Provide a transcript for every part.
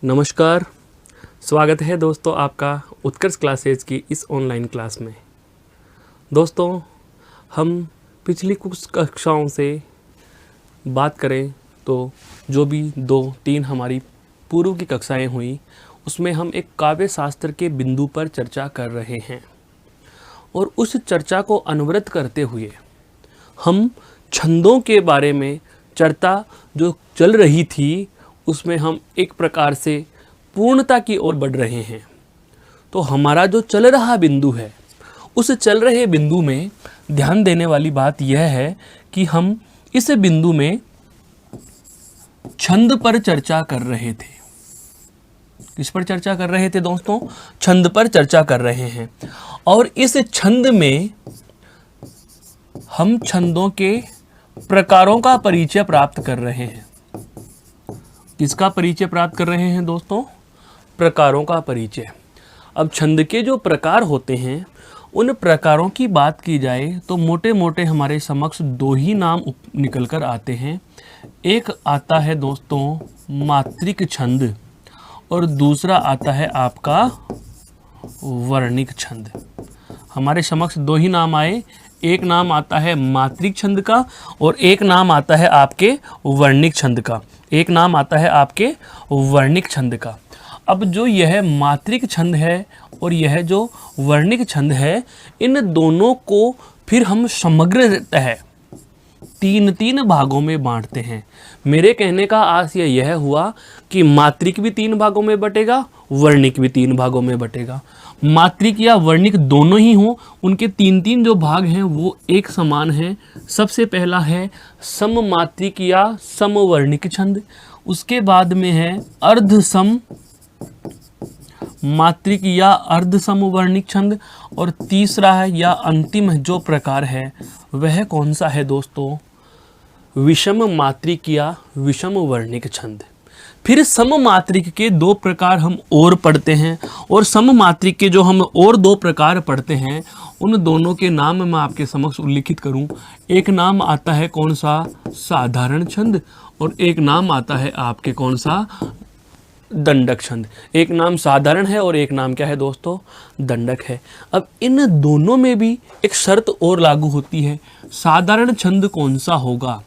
नमस्कार, स्वागत है दोस्तों आपका उत्कर्ष क्लासेज की इस ऑनलाइन क्लास में। दोस्तों, हम पिछली कुछ कक्षाओं से बात करें तो जो भी 2-3 हमारी पूर्व की कक्षाएं हुई उसमें हम एक काव्य शास्त्र के बिंदु पर चर्चा कर रहे हैं और उस चर्चा को अनवरत करते हुए हम छंदों के बारे में चर्चा जो चल रही थी उसमें हम एक प्रकार से पूर्णता की ओर बढ़ रहे हैं। तो हमारा जो चल रहा बिंदु है उस चल रहे बिंदु में ध्यान देने वाली बात यह है कि हम इस बिंदु में छंद पर चर्चा कर रहे थे। किस पर चर्चा कर रहे थे दोस्तों? छंद पर चर्चा कर रहे हैं और इस छंद में हम छंदों के प्रकारों का परिचय प्राप्त कर रहे हैं। किसका परिचय प्राप्त कर रहे हैं दोस्तों? प्रकारों का परिचय। अब छंद के जो प्रकार होते हैं उन प्रकारों की बात की जाए तो मोटे मोटे हमारे समक्ष 2 ही नाम निकल कर आते हैं। एक आता है दोस्तों मात्रिक छंद और दूसरा आता है आपका वर्णिक छंद। हमारे समक्ष 2 ही नाम आए, एक नाम आता है मात्रिक छंद का और एक नाम आता है आपके वर्णिक छंद का। एक नाम आता है आपके वर्णिक छंद का। अब जो यह मात्रिक छंद है और यह जो वर्णिक छंद है, इन दोनों को फिर हम समग्रतः 3 भागों में बांटते हैं। मेरे कहने का आशय यह हुआ कि मात्रिक भी 3 भागों में बटेगा, वर्णिक भी 3 भागों में बटेगा। मात्रिक या वर्णिक दोनों ही हों, उनके 3 जो भाग हैं वो एक समान हैं। सबसे पहला है सममात्रिक या समवर्णिक छंद, उसके बाद में है अर्ध सम मात्रिक या अर्ध समवर्णिक छंद और तीसरा है या अंतिम जो प्रकार है वह कौन सा है दोस्तों? विषम मात्रिक या विषम वर्णिक छंद। फिर सममात्रिक के 2 प्रकार हम और पढ़ते हैं और सममात्रिक के जो हम और 2 प्रकार पढ़ते हैं उन दोनों के नाम मैं आपके समक्ष उल्लिखित करूं। एक नाम आता है कौन सा? साधारण छंद और एक नाम आता है आपके कौन सा? दंडक छंद। एक नाम साधारण है और एक नाम क्या है दोस्तों? दंडक है। अब इन दोनों में भी एक शर्त और लागू होती है। साधारण छंद कौन सा होगा?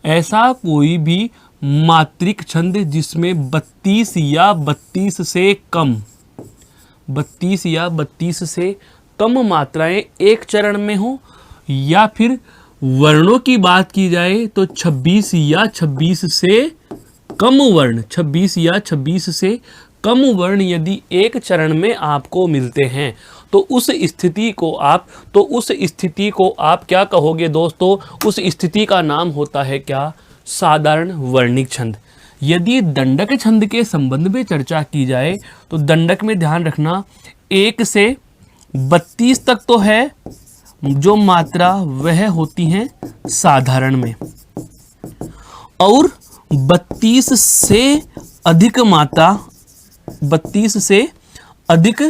ऐसा कोई भी मात्रिक छंद जिसमें 32 या 32 से कम 32 या 32 से कम मात्राएं एक चरण में हो, या फिर वर्णों की बात की जाए तो 26 या 26 से कम वर्ण 26 या 26 से कम वर्ण यदि एक चरण में आपको मिलते हैं तो उस स्थिति को आप क्या कहोगे दोस्तों? उस स्थिति का नाम होता है क्या? साधारण वर्णिक छंद। यदि दंडक छंद के संबंध में चर्चा की जाए तो दंडक में ध्यान रखना 1 से 32 तक तो है जो मात्रा वह होती है साधारण में, और 32 से अधिक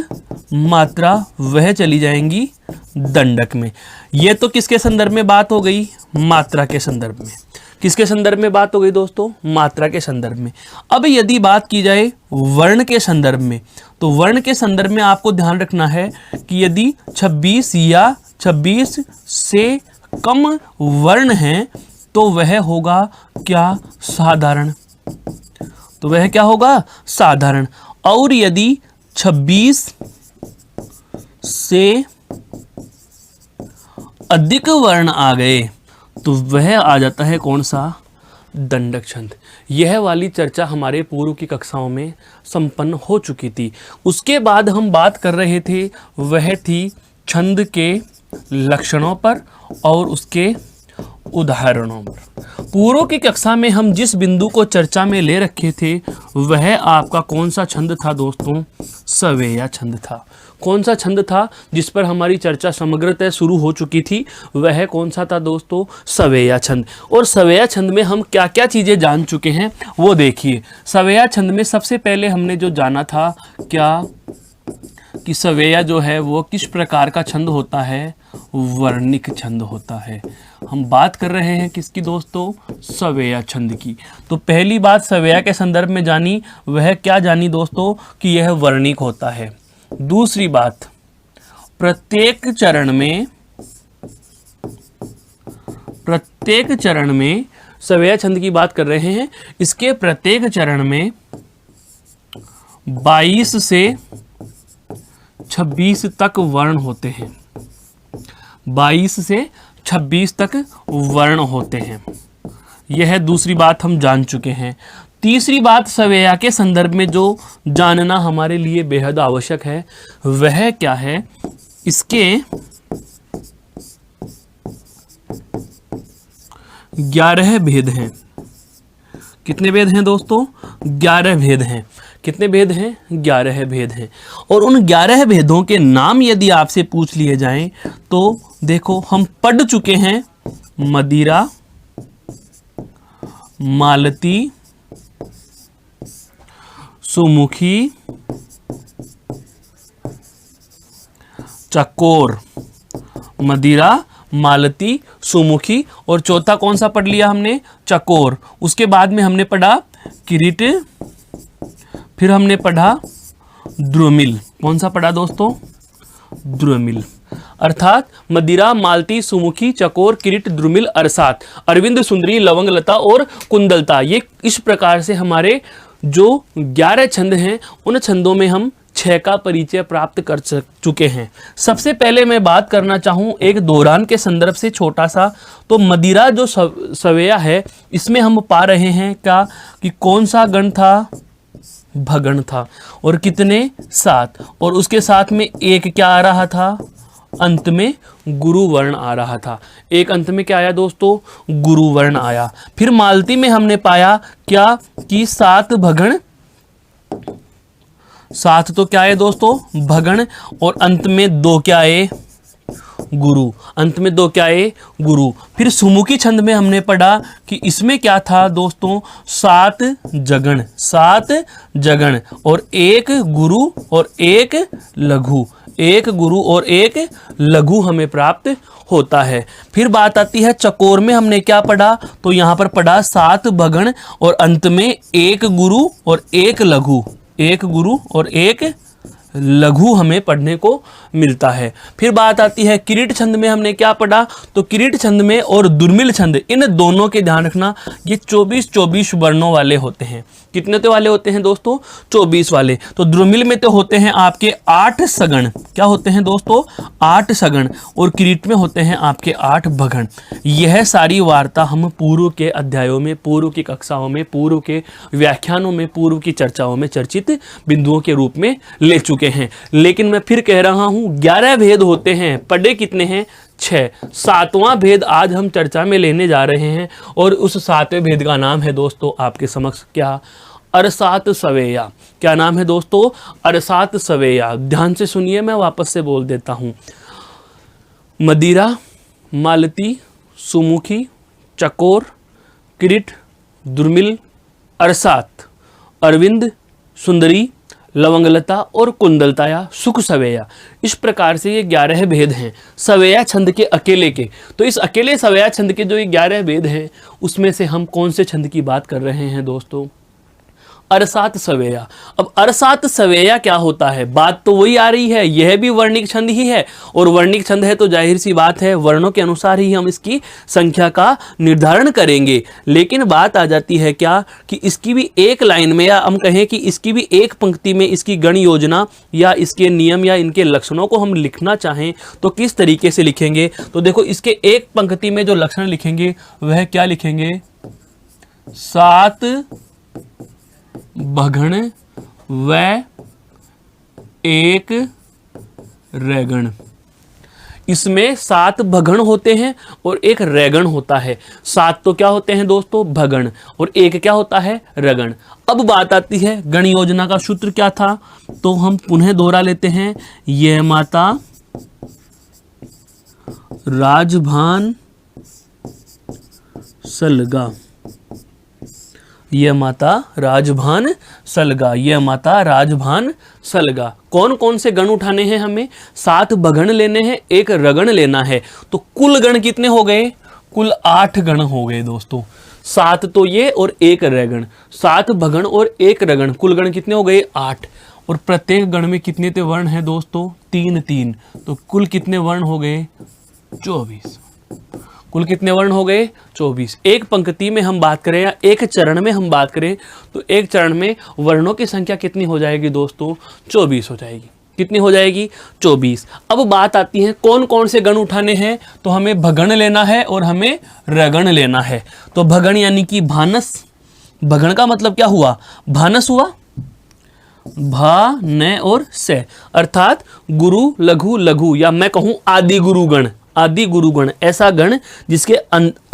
मात्रा वह चली जाएंगी दंडक में। यह तो किसके संदर्भ में बात हो गई? मात्रा के संदर्भ में। किसके संदर्भ में बात हो गई दोस्तों? मात्रा के संदर्भ में। अब यदि बात की जाए वर्ण के संदर्भ में तो वर्ण के संदर्भ में आपको ध्यान रखना है कि यदि 26 या 26 से कम वर्ण हैं तो वह होगा क्या? साधारण। तो वह क्या होगा? साधारण। और यदि 26 से अधिक वर्ण आ गए तो वह आ जाता है कौन सा? दंडक छंद। यह वाली चर्चा हमारे पूर्व की कक्षाओं में संपन्न हो चुकी थी। उसके बाद हम बात कर रहे थे वह थी छंद के लक्षणों पर और उसके उदाहरणों पर। पूर्व की कक्षा में हम जिस बिंदु को चर्चा में ले रखे थे वह आपका कौन सा छंद था दोस्तों? सवेया छंद था। कौन सा छंद था जिस पर हमारी चर्चा समग्रतः शुरू हो चुकी थी? वह कौन सा था दोस्तों? सवेया छंद। और सवेया छंद में हम क्या क्या चीज़ें जान चुके हैं वो देखिए। सवेया छंद में सबसे पहले हमने जो जाना था क्या कि सवेया जो है वो किस प्रकार का छंद होता है? वर्णिक छंद होता है। हम बात कर रहे हैं किसकी दोस्तों, सवेया छंद की। तो पहली बात सवेया के संदर्भ में जानी, वह क्या जानी दोस्तों कि यह वर्णिक होता है। दूसरी बात, प्रत्येक चरण में सवेया छंद की बात कर रहे हैं, इसके प्रत्येक चरण में 22 से 26 तक वर्ण होते हैं। 22 से 26 तक वर्ण होते हैं। यह दूसरी बात हम जान चुके हैं। तीसरी बात सवेया के संदर्भ में जो जानना हमारे लिए बेहद आवश्यक है वह क्या है, इसके 11 भेद हैं। कितने भेद हैं दोस्तों, 11 भेद हैं। कितने भेद हैं, 11 भेद हैं। और उन 11 भेदों के नाम यदि आपसे पूछ लिए जाएं तो देखो, हम पढ़ चुके हैं मदिरा, मालती, सुमुखी, चकोर। मदिरा, मालती, सुमुखी और चौथा कौन सा पढ़ लिया हमने, चकोर। उसके बाद में हमने पढ़ा किरीट, फिर हमने पढ़ा द्रुमिल। कौन सा पढ़ा दोस्तों, द्रुमिल। अर्थात मदिरा, मालती, सुमुखी, चकोर, किरीट, द्रुमिल, अरसात, अरविंद, सुंदरी, लवंगलता और कुंदलता। ये इस प्रकार से हमारे जो 11 छंद हैं उन छंदों में हम 6 का परिचय प्राप्त कर चुके हैं। सबसे पहले मैं बात करना चाहूँ एक दोहरान के संदर्भ से छोटा सा। तो मदिरा जो सवेया है इसमें हम पा रहे हैं क्या कि कौन सा गण था, भगण था। और कितने, 7। और उसके साथ में एक क्या आ रहा था, अंत में गुरु वर्ण आ रहा था। एक अंत में क्या आया दोस्तों, गुरु वर्ण आया। फिर मालती में हमने पाया क्या कि 7 भगण, 7 तो क्या है दोस्तों, भगण, और अंत में 2 क्या आए, गुरु। अंत में 2 क्या आए, गुरु। फिर सुमुखी छंद में हमने पढ़ा कि इसमें क्या था दोस्तों, 7 जगण, 7 जगण और 1 गुरु और 1 लघु। 1 गुरु और 1 लघु हमें प्राप्त होता है। फिर बात आती है चकोर में हमने क्या पढ़ा, तो यहाँ पर पढ़ा 7 भगण और अंत में 1 गुरु और 1 लघु। 1 गुरु और 1 लघु हमें पढ़ने को मिलता है। फिर बात आती है किरीट छंद में हमने क्या पढ़ा, तो किरीट छंद में और दुर्मिल छंद, इन दोनों के ध्यान रखना, ये 24 वर्णों वाले होते हैं। कितने तो वाले होते हैं दोस्तों, 24 वाले। तो द्रुमिल में तो होते हैं आपके 8 सगण। क्या होते हैं दोस्तों, 8 सगण। और किरीट में होते हैं आपके 8 भगण। यह सारी वार्ता हम पूर्व के अध्यायों में, पूर्व की कक्षाओं में, पूर्व के व्याख्यानों में, पूर्व की चर्चाओं में चर्चित बिंदुओं के रूप में ले चुके हैं। लेकिन मैं फिर कह रहा हूं 11 भेद होते हैं, पढ़े कितने हैं, 6। 7वां भेद आज हम चर्चा में लेने जा रहे हैं और उस 7वें भेद का नाम है दोस्तों आपके समक्ष क्या, अरसात सवेया। क्या नाम है दोस्तों, अरसात सवेया। ध्यान से सुनिए, मैं वापस से बोल देता हूं। मदिरा, मालती, सुमुखी, चकोर, किरीट, दुर्मिल, अरसात, अरविंद, सुंदरी, लवंगलता और कुंदलता या सुख सवेया। इस प्रकार से ये 11 भेद हैं सवेया छंद के अकेले के। तो इस अकेले सवेया छंद के जो ये 11 भेद हैं उसमें से हम कौन से छंद की बात कर रहे हैं दोस्तों, अरसात सवेया। अब अरसात सवेया क्या होता है, बात तो वही आ रही है, यह भी वर्णिक छंद ही है। और वर्णिक छंद है तो जाहिर सी बात है वर्णों के अनुसार ही हम इसकी संख्या का निर्धारण करेंगे। लेकिन बात आ जाती है क्या कि इसकी भी एक लाइन में, या हम कहें कि इसकी भी एक पंक्ति में इसकी गण योजना या इसके नियम या इनके लक्षणों को हम लिखना चाहें तो किस तरीके से लिखेंगे। तो देखो, इसके एक पंक्ति में जो लक्षण लिखेंगे वह क्या लिखेंगे, 7 भगण व 1 रैगण। इसमें 7 भगण होते हैं और 1 रैगण होता है। 7 तो क्या होते हैं दोस्तों, भगण, और 1 क्या होता है, रैगण। अब बात आती है गण योजना का सूत्र क्या था, तो हम पुनः दोहरा लेते हैं। यह माता राजभान सलगा, यह माता राजभान सलगा, यह माता राजभान सलगा। कौन कौन से गण उठाने हैं हमें, 7 भगण लेने हैं, 1 रगण लेना है। तो कुल गण कितने हो गए, कुल 8 गण हो गए दोस्तों। 7 तो ये और 1 रैगण, 7 भगण और 1 रगण, कुल गण कितने हो गए 8। और प्रत्येक गण में कितने ते वर्ण हैं दोस्तों 3 तो कुल कितने वर्ण हो गए 24। कुल कितने वर्ण हो गए 24। एक पंक्ति में हम बात करें या एक चरण में हम बात करें तो एक चरण में वर्णों की संख्या कितनी हो जाएगी दोस्तों 24 हो जाएगी। कितनी हो जाएगी 24। अब बात आती है कौन कौन से गण उठाने हैं, तो हमें भगण लेना है और हमें रगण लेना है। तो भगण यानी कि भानस, भगण का मतलब क्या हुआ भानस हुआ, भा न और से, अर्थात गुरु लघु लघु, या मैं कहूं आदि गुरुगण, आदि गुरुगण, ऐसा गण जिसके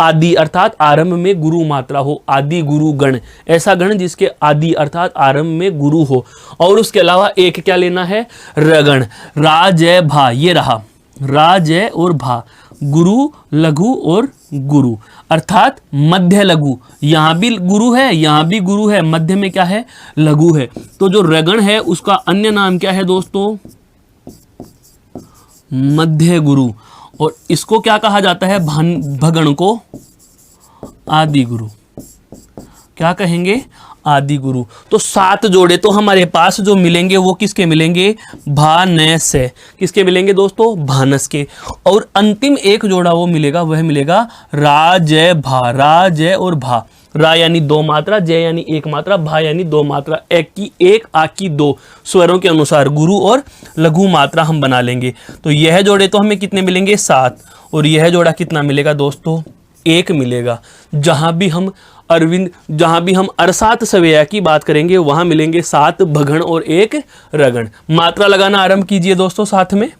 आदि अर्थात आरंभ में गुरु मात्रा हो, आदि गुरु गण, ऐसा गण जिसके आदि अर्थात आरंभ में गुरु हो। और उसके अलावा एक क्या लेना है रगण, रा जय भा, ये रहा रा जय और भा, गुरु लघु और गुरु अर्थात मध्य लघु, यहां भी गुरु है यहां भी गुरु है, मध्य में क्या है लघु है। तो जो रगण है उसका अन्य नाम क्या है दोस्तों मध्य गुरु, और इसको क्या कहा जाता है भगण को आदि गुरु, क्या कहेंगे आदि गुरु। तो 7 जोड़े तो हमारे पास जो मिलेंगे वो किसके मिलेंगे भानस से, किसके मिलेंगे दोस्तों भानस के। और अंतिम एक जोड़ा वो मिलेगा, वह मिलेगा रा जय भा, रा जय और भा, रा यानी 2 मात्रा, जय यानी 1 मात्रा, भा यानी 2 मात्रा, एक की 1 आ की 2 स्वरों के अनुसार गुरु और लघु मात्रा हम बना लेंगे। तो यह जोड़े तो हमें कितने मिलेंगे 7, और यह जोड़ा कितना मिलेगा दोस्तों 1 मिलेगा। जहां भी हम अरसात सवेया की बात करेंगे वहां मिलेंगे 7 भगण और 1 रगण। मात्रा लगाना आरंभ कीजिए दोस्तों साथ में।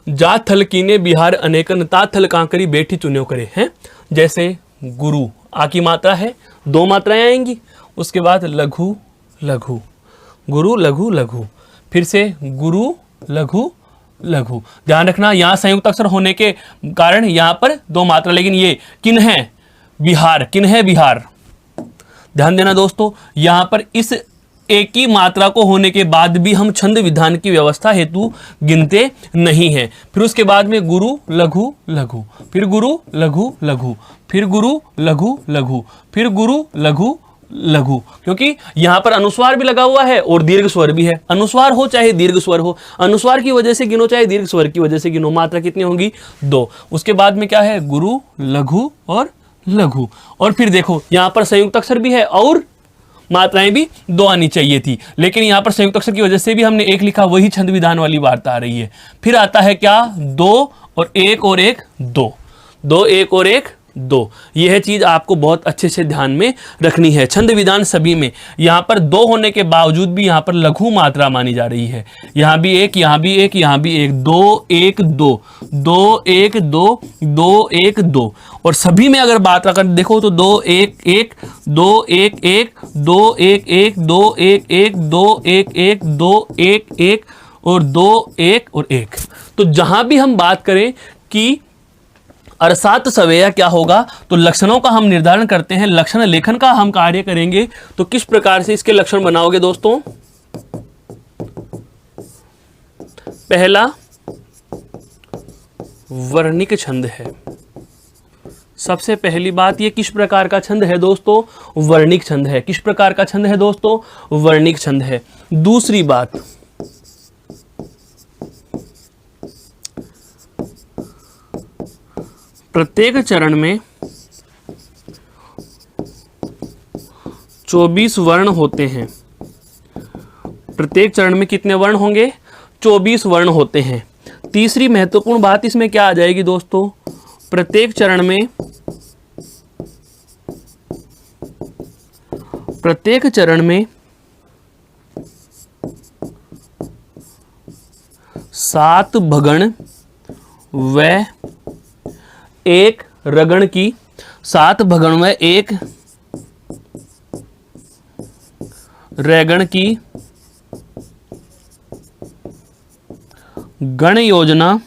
जा थल कीने बिहार अनेकन, ता थल कांकरी बैठी चुन्यो करे हैं। जैसे गुरु आ की मात्रा है, 2 मात्राएं आएंगी, उसके बाद लघु लघु, गुरु लघु लघु, फिर से गुरु लघु लघु। ध्यान रखना यहां संयुक्त अक्षर होने के कारण यहां पर 2 मात्रा, लेकिन ये किन है बिहार, किन है बिहार। ध्यान देना दोस्तों, यहां पर इस एक ही मात्रा को होने के बाद भी हम छंद विधान की व्यवस्था हेतु गिनते नहीं हैं। फिर उसके बाद में गुरु लघु लघु, फिर गुरु लघु लघु, फिर गुरु लघु लघु, फिर गुरु लघु लघु, क्योंकि यहां पर अनुस्वार भी लगा हुआ है और दीर्घ स्वर भी है। अनुस्वार हो चाहे दीर्घ स्वर हो, अनुस्वार की वजह से गिनो चाहे दीर्घ स्वर की वजह से गिनो, मात्रा कितनी होगी 2। उसके बाद में क्या है गुरु लघु और लघु, और फिर देखो यहां पर संयुक्त अक्षर भी है और मात्राएं भी 2 आनी चाहिए थी, लेकिन यहां पर संयुक्त अक्षर की वजह से भी हमने 1 लिखा, वही छंद विधान वाली वार्ता आ रही है। फिर आता है क्या 2 और 1 और 1 2, 2 1 और 1 2। यह चीज आपको बहुत अच्छे से ध्यान में रखनी है। छंद विधान सभी में यहां पर 2 होने के बावजूद भी यहां पर लघु मात्रा मानी जा रही है। यहां भी 1, यहां भी 1, यहां भी 1, 2 1 2, 2 1 2, 2 1 2, और सभी में अगर बात कर देखो तो 2 1 1, 2 1 1, 2 1 1, 2 1 1, 2 1 1, 2 1 1 और 2 1 और 1। तो जहां भी हम बात करें कि अरसात सवेया क्या होगा, तो लक्षणों का हम निर्धारण करते हैं, लक्षण लेखन का हम कार्य करेंगे। तो किस प्रकार से इसके लक्षण बनाओगे दोस्तों। पहला वर्णिक छंद है। सबसे पहली बात, ये किस प्रकार का छंद है दोस्तों वर्णिक छंद है। किस प्रकार का छंद है दोस्तों वर्णिक छंद है। दूसरी बात, प्रत्येक चरण में 24 वर्ण होते हैं। प्रत्येक चरण में कितने वर्ण होंगे 24 वर्ण होते हैं। तीसरी महत्वपूर्ण बात इसमें क्या आ जाएगी दोस्तों, प्रत्येक चरण में 7 भगण व 1 रगण की, 7 भगण व 1 रैगण की गण योजना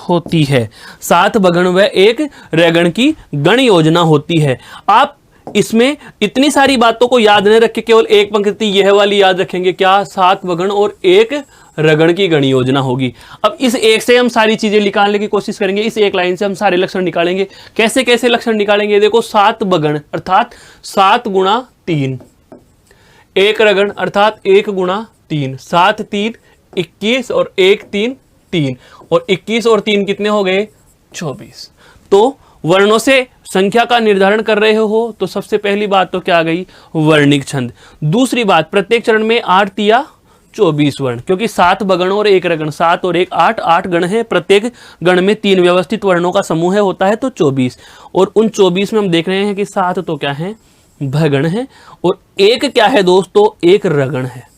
होती है। 7 भगण व 1 रैगण की गण योजना होती है। आप इसमें इतनी सारी बातों को याद नहीं रख के केवल एक पंक्ति यह वाली याद रखेंगे, क्या 7 भगण और 1 रगण की गण योजना होगी। अब इस एक से हम सारी चीजें निकालने की कोशिश करेंगे, इस एक लाइन से हम सारे लक्षण निकालेंगे। कैसे कैसे लक्षण निकालेंगे? देखो, 7 बगण अर्थात 7 गुणा 3, एक रगण अर्थात 1 गुणा 3, 7 3 21 और 1 3 3, और 21 और 3 कितने हो गए? 24। तो वर्णों से संख्या का निर्धारण कर रहे हो तो सबसे पहली बात तो क्या आ गई? वर्णिक छंद। दूसरी बात, प्रत्येक चरण में 8 तिया 24 वर्ण, क्योंकि 7 बगण और 1 रगण, 7 और 1 8, 8 गण है, प्रत्येक गण में 3 व्यवस्थित वर्णों का समूह है, होता है तो 24। और उन 24 में हम देख रहे हैं कि 7 तो क्या है? भगण है, और 1 क्या है दोस्तों? 1 रगण है।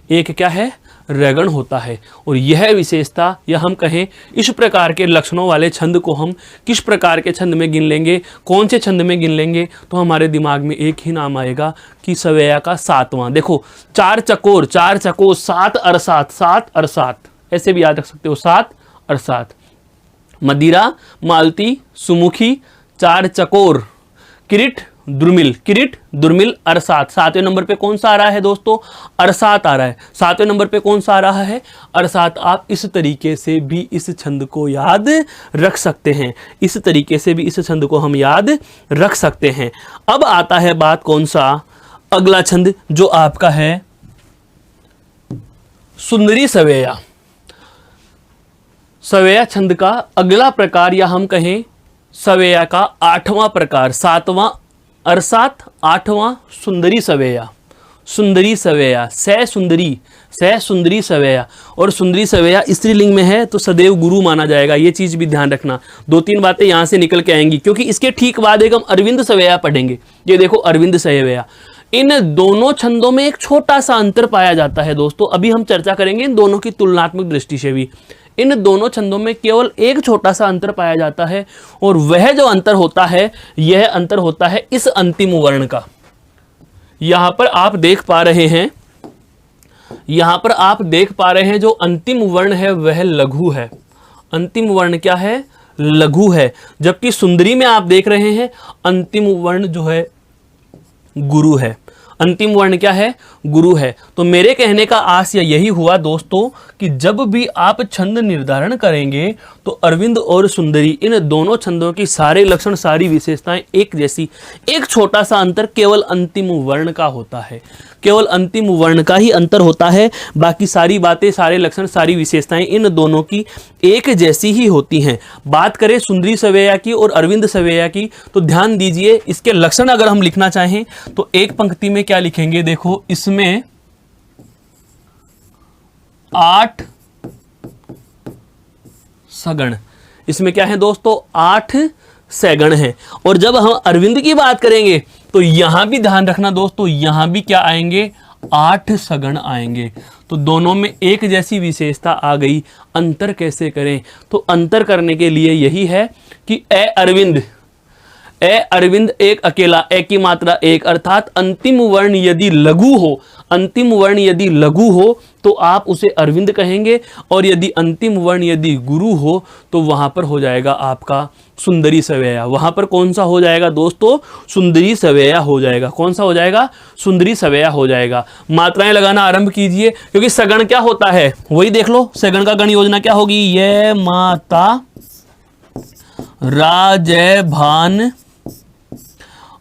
1 क्या है? रगण होता है। और यह विशेषता, या हम कहें इस प्रकार के लक्षणों वाले छंद को हम किस प्रकार के छंद में गिन लेंगे, कौन से छंद में गिन लेंगे? तो हमारे दिमाग में एक ही नाम आएगा कि सवेया का 7वां। देखो, 4 चकोर 7 अरसात, 7 अरसात, ऐसे भी याद रख सकते हो, 7 अरसात। मदिरा, मालती, सुमुखी, 4 चकोर, किरीट, दुर्मिल, किरीट, दुर्मिल, अरसात। 7वें नंबर पे कौन सा आ रहा है दोस्तों? अरसात आ रहा है। 7वें नंबर पे कौन सा आ रहा है? अरसात। आप इस तरीके से भी इस छंद को याद रख सकते हैं, इस तरीके से भी इस छंद को हम याद रख सकते हैं। अब आता है बात कौन सा? अगला छंद जो आपका है सुंदरी सवेया। सवेया छंद का अगला प्रकार, या हम कहें सवेया का 8वां प्रकार, 7वां अरसात, 8वां सुंदरी सवेया। सुंदरी सवेया, सह सुंदरी सवेया। और सुंदरी सवेया स्त्रीलिंग में है तो सदैव गुरु माना जाएगा, ये चीज भी ध्यान रखना। 2-3 बातें यहां से निकल के आएंगी, क्योंकि इसके ठीक बाद एक हम अरविंद सवेया पढ़ेंगे। ये देखो, अरविंद सवेया। इन दोनों छंदों में एक छोटा सा अंतर पाया जाता है दोस्तों, अभी हम चर्चा करेंगे इन दोनों की तुलनात्मक दृष्टि से भी। इन दोनों छंदों में केवल एक छोटा सा अंतर पाया जाता है, और वह जो अंतर होता है, यह अंतर होता है इस अंतिम वर्ण का। यहां पर आप देख पा रहे हैं, यहां पर आप देख पा रहे हैं जो अंतिम वर्ण है वह लघु है। अंतिम वर्ण क्या है? लघु है। जबकि सुंदरी में आप देख रहे हैं अंतिम वर्ण जो है गुरु है। अंतिम वर्ण क्या है? गुरु है। तो मेरे कहने का आशय यही हुआ दोस्तों कि जब भी आप छंद निर्धारण करेंगे तो अरविंद और सुंदरी, इन दोनों छंदों की सारे लक्षण, सारी विशेषताएं एक जैसी। एक छोटा सा अंतर केवल अंतिम वर्ण का होता है, केवल अंतिम वर्ण का ही अंतर होता है। बाकी सारी बातें, सारे लक्षण, सारी विशेषताएं इन दोनों की एक जैसी ही होती हैं। बात करें सुंदरी सवेया की और अरविंद सवेया की, तो ध्यान दीजिए, इसके लक्षण अगर हम लिखना चाहें तो एक पंक्ति में क्या लिखेंगे? देखो, इसमें 8 सगण, इसमें क्या है दोस्तों? 8 सगण है। और जब हम अरविंद की बात करेंगे तो यहां भी ध्यान रखना दोस्तों, यहां भी क्या आएंगे? 8 सगण आएंगे। तो दोनों में एक जैसी विशेषता आ गई। अंतर कैसे करें? तो अंतर करने के लिए यही है कि ए अरविंद एक अकेला, ए की मात्रा 1, अर्थात अंतिम वर्ण यदि लघु हो, अंतिम वर्ण यदि लघु हो तो आप उसे अरविंद कहेंगे, और यदि अंतिम वर्ण यदि गुरु हो तो वहां पर हो जाएगा आपका सुंदरी सवेया। वहां पर कौन सा हो जाएगा दोस्तों? सुंदरी सवेया हो जाएगा। कौन सा हो जाएगा? सुंदरी सवेया हो जाएगा। मात्राएं लगाना आरंभ कीजिए, क्योंकि सगण क्या होता है वही देख लो। सगण का गण योजना क्या होगी? ये माता राजय भान,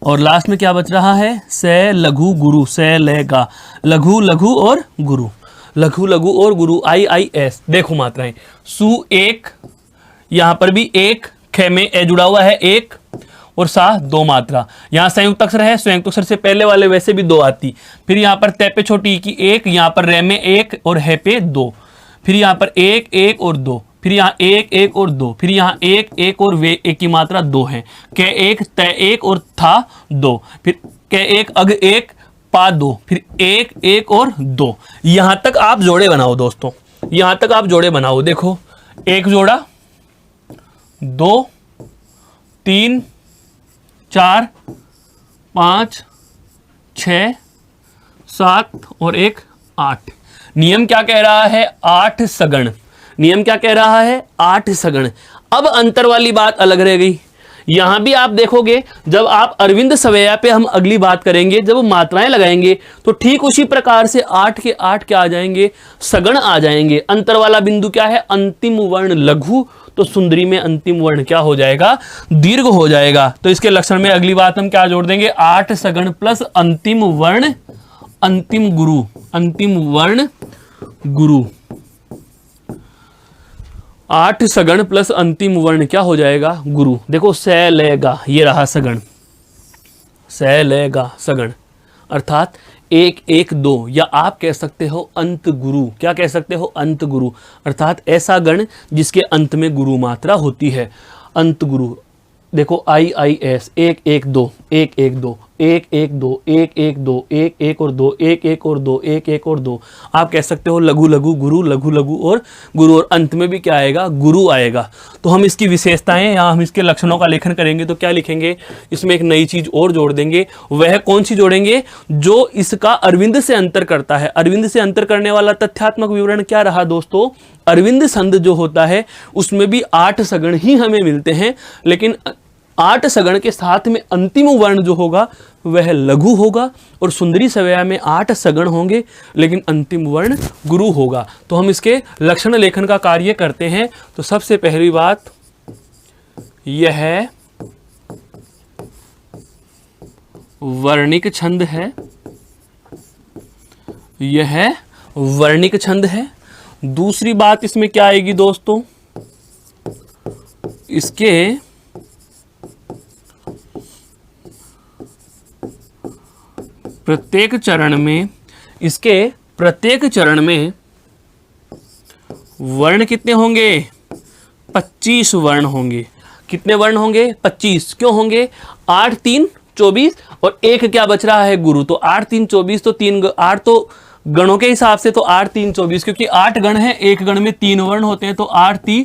और लास्ट में क्या बच रहा है? से लघु गुरु, से लेगा, लघु लघु और गुरु, लघु लघु और गुरु, IIS। देखो मात्राएं, सु 1, यहां पर भी 1, खे में ए जुड़ा हुआ है 1, और सा 2 मात्रा। यहां संयुक्त अक्षर है, संयुक्त अक्षर से पहले वाले वैसे भी 2 आती। फिर यहां पर तय पे छोटी की 1, यहां पर रे में 1 और है पे 2, फिर यहां पर 1 1 और 2, फिर यहाँ 1 1 और 2, फिर यहाँ 1 1 और वे 1 की मात्रा 2 है। कै 1 तय 1 और था 2, फिर कै 1 अग 1 पा 2, फिर 1 1 और 2। यहां तक आप जोड़े बनाओ दोस्तों, यहां तक आप जोड़े बनाओ। देखो, 1 जोड़ा, 2 3 4 5 6 7 और 1 8। नियम क्या कह रहा है? 8 सगण। नियम क्या कह रहा है? 8 सगण। अब अंतर वाली बात अलग रह गई। यहां भी आप देखोगे जब आप अरविंद सवैया पे हम अगली बात करेंगे, जब मात्राएं लगाएंगे तो ठीक उसी प्रकार से 8 के 8 क्या आ जाएंगे, सगण आ जाएंगे। अंतर वाला बिंदु क्या है, अंतिम वर्ण लघु, तो सुंदरी में अंतिम वर्ण क्या हो जाएगा, दीर्घ हो जाएगा। तो इसके लक्षण में अगली बात हम क्या जोड़ देंगे, 8 सगण प्लस अंतिम वर्ण अंतिम गुरु, अंतिम वर्ण गुरु। 8 सगण प्लस अंतिम वर्ण क्या हो जाएगा, गुरु। देखो स ले गा, ये रहा सगण, स ले गा सगण, अर्थात 1 1 2, या आप कह सकते हो अंत गुरु। क्या कह सकते हो, अंत गुरु, अर्थात ऐसा गण जिसके अंत में गुरु मात्रा होती है, अंत गुरु। देखो आई आई एस, 1 1 2 1 1 2 1 1 2 1 1 2 1 1 और 2 1 1 और 2 1 1 और 2। आप कह सकते हो लघु लघु गुरु, लघु लघु और गुरु, और अंत में भी क्या आएगा, गुरु आएगा। तो हम इसकी विशेषताएं या हम इसके लक्षणों का लेखन करेंगे तो क्या लिखेंगे, इसमें एक नई चीज और जोड़ देंगे। वह कौन सी जोड़ेंगे, जो इसका अरविंद से अंतर करता है। अरविंद से अंतर करने वाला तथ्यात्मक विवरण क्या रहा दोस्तों, अरविंद संध जो होता है उसमें भी 8 सगण ही हमें मिलते हैं, लेकिन 8 सगण के साथ में अंतिम वर्ण जो होगा वह लघु होगा, और सुंदरी सवैया में 8 सगण होंगे लेकिन अंतिम वर्ण गुरु होगा। तो हम इसके लक्षण लेखन का कार्य करते हैं। तो सबसे पहली बात यह वर्णिक छंद है, यह वर्णिक छंद है। दूसरी बात इसमें क्या आएगी दोस्तों, इसके प्रत्येक चरण में, इसके प्रत्येक चरण में वर्ण कितने होंगे, 25 वर्ण होंगे। कितने वर्ण होंगे, 25। क्यों होंगे, 8 3 24 और एक क्या बच रहा है, गुरु। तो 8 3 24, तो 8 तो गणों के हिसाब से तो 8 3 24, क्योंकि 8 गण है, एक गण में 3 वर्ण होते हैं, तो 8 3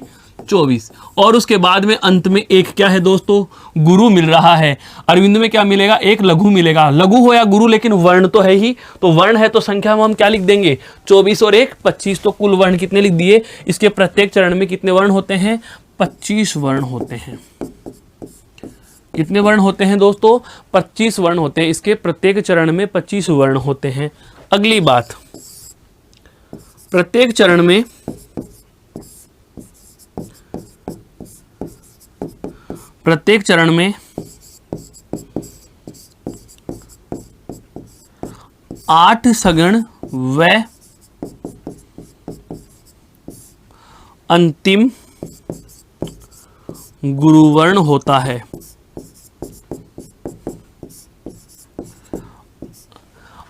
24। और उसके बाद में अंत में एक क्या है दोस्तों, गुरु मिल रहा है। अरविंद में क्या मिलेगा, एक लघु मिलेगा। लघु हो या गुरु, लेकिन वर्ण तो है ही, तो वर्ण है तो संख्या में हम क्या लिख देंगे, 24 और 1 25। तो कुल वर्ण कितने लिख दिए, इसके प्रत्येक चरण में कितने वर्ण होते हैं, 25 वर्ण होते हैं। कितने वर्ण होते हैं दोस्तों, 25 वर्ण होते हैं। इसके प्रत्येक चरण में 25 वर्ण होते हैं। अगली बात, प्रत्येक चरण में प्रत्येक चरण में 8 सगण व अंतिम गुरुवर्ण होता है।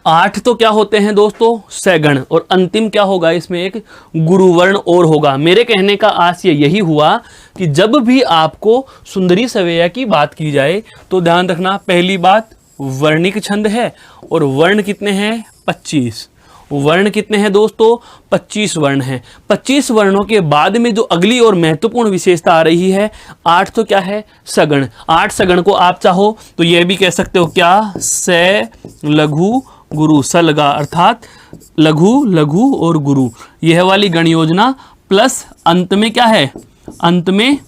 8 तो क्या होते हैं दोस्तों, सगण, और अंतिम क्या होगा, इसमें एक गुरुवर्ण और होगा। मेरे कहने का आशय यही हुआ कि जब भी आपको सुंदरी सवैया की बात की जाए तो ध्यान रखना, पहली बात वर्णिक छंद है, और वर्ण कितने हैं, 25। वर्ण कितने हैं दोस्तों, 25 वर्ण हैं। 25 वर्णों के बाद में जो अगली और महत्वपूर्ण विशेषता आ रही है, 8 तो क्या है, सगण। 8 सगण को आप चाहो तो यह भी कह सकते हो क्या, स लघु गुरु, सलगा, अर्थात लघु लघु और गुरु, यह वाली गण योजना, प्लस अंत में क्या है, अंत में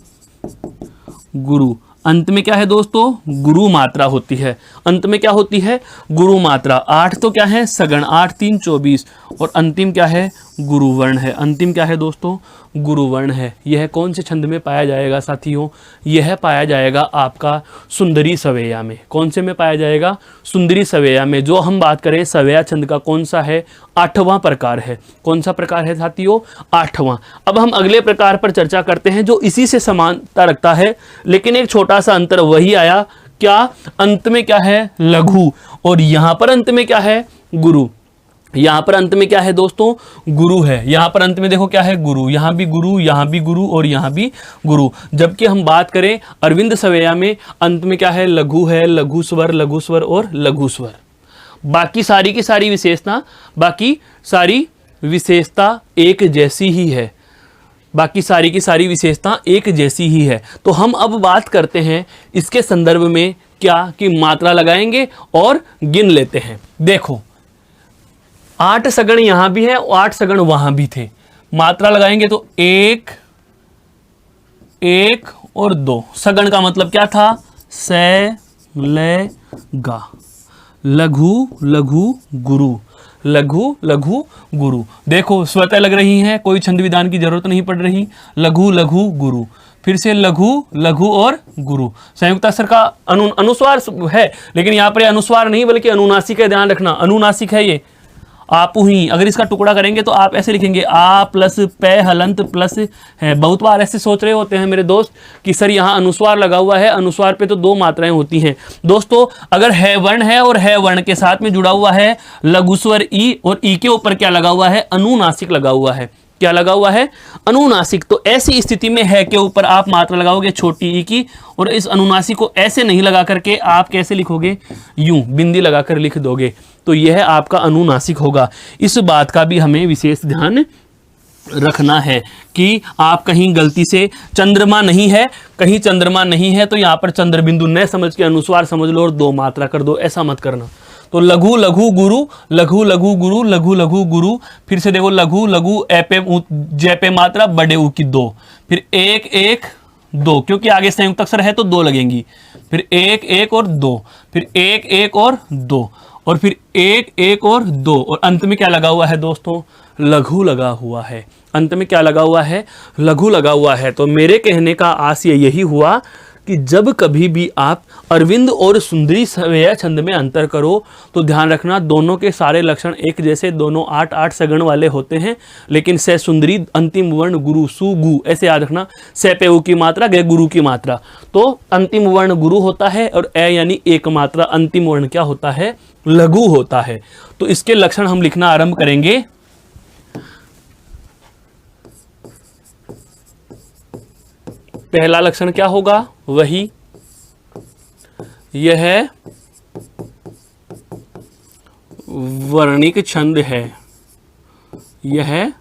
गुरु। अंत में क्या है दोस्तों, गुरु मात्रा होती है। अंत में क्या होती है, गुरु मात्रा। 8 तो क्या है, सगण, 8 3 24, और अंतिम क्या है, गुरुवर्ण है। अंतिम क्या है दोस्तों, गुरुवर्ण है। यह कौन से छंद में पाया जाएगा साथियों, यह पाया जाएगा आपका सुंदरी सवैया में। कौन से में पाया जाएगा, सुंदरी सवैया में। जो हम बात करें सवैया छंद का कौन सा है, 8वां प्रकार है। कौन सा प्रकार है साथियों, 8वां। अब हम अगले प्रकार पर चर्चा करते हैं जो इसी से समानता रखता है, लेकिन एक छोटा सा अंतर वही आया, क्या, अंत में क्या है, लघु, और यहां पर अंत में क्या है, गुरु। यहां पर अंत में क्या है दोस्तों, गुरु है। यहां पर अंत में देखो क्या है, गुरु। यहां भी गुरु, यहां भी गुरु, और यहां भी गुरु। जबकि हम बात करें अरविंद सवैया में अंत में क्या है, लघु है, लघु स्वर और लघु स्वर। बाकी सारी की सारी विशेषता एक जैसी ही है। बाकी सारी की सारी विशेषता एक जैसी ही है। तो हम अब बात करते हैं इसके संदर्भ में क्या, कि मात्रा लगाएंगे और गिन लेते हैं। देखो 8 सगण यहां भी है, 8 सगण वहां भी थे। मात्रा लगाएंगे तो 1 1 और दो। सगण का मतलब क्या था? से ले गा। लघु लघु गुरु, लघु लघु गुरु। देखो स्वतः लग रही हैं, कोई छंद विधान की जरूरत नहीं पड़ रही। लघु लघु गुरु, फिर से लघु लघु और गुरु। संयुक्त अक्षर का अनुस्वार है, लेकिन यहाँ पर अनुस्वार नहीं बल्कि अनुनासिक है, ध्यान रखना। अनुनासिक है ये। आप ही अगर इसका टुकड़ा करेंगे तो आप ऐसे लिखेंगे आ प्लस पे हलंत प्लस है। बहुत बार ऐसे सोच रहे होते हैं मेरे दोस्त कि सर यहाँ अनुस्वार लगा हुआ है, अनुस्वार पे तो दो मात्राएं होती हैं। दोस्तों अगर है वर्ण है और है वर्ण के साथ में जुड़ा हुआ है लघु स्वर ई, और ई के ऊपर क्या लगा हुआ है? अनुनासिक लगा हुआ है। क्या लगा हुआ है? अनुनासिक। तो ऐसी स्थिति में है के ऊपर आप मात्रा लगाओगे छोटी ई की, और इस अनुनासिक को ऐसे नहीं लगा करके आप कैसे लिखोगे? यूं बिंदी लगाकर लिख दोगे, तो यह आपका अनुनासिक होगा। इस बात का भी हमें विशेष ध्यान रखना है कि आप कहीं गलती से चंद्रमा नहीं है, कहीं चंद्रमा नहीं है तो यहां पर चंद्र बिंदु न समझ के अनुस्वार समझ लो और दो मात्रा कर दो, ऐसा मत करना। तो लघु लघु गुरु, लघु लघु गुरु, लघु लघु गुरु। फिर से देखो लघु लघु एपे जैपे मात्रा बड़े ऊ की दो, फिर एक एक दो, क्योंकि आगे संयुक्त अक्षर है तो दो लगेंगी। फिर एक एक और दो, फिर एक एक और दो, और फिर एक एक और दो, और अंत में क्या लगा हुआ है दोस्तों? लघु लगा हुआ है। अंत में क्या लगा हुआ है? लघु लगा हुआ है। तो मेरे कहने का आशय यही हुआ कि जब कभी भी आप अरविंद और सुंदरी सवेया छंद में अंतर करो तो ध्यान रखना दोनों के सारे लक्षण एक जैसे, दोनों 8-8 सगण वाले होते हैं, लेकिन से सुंदरी अंतिम वर्ण गुरु सु गु, ऐसे याद रखना। से पे उ की मात्रा, गे गुरु की मात्रा, तो अंतिम वर्ण गुरु होता है और ए यानी एक मात्रा अंतिम वर्ण क्या होता है? लघु होता है। तो इसके लक्षण हम लिखना आरंभ करेंगे। पहला लक्षण क्या होगा? वही यह वर्णिक छंद है। यह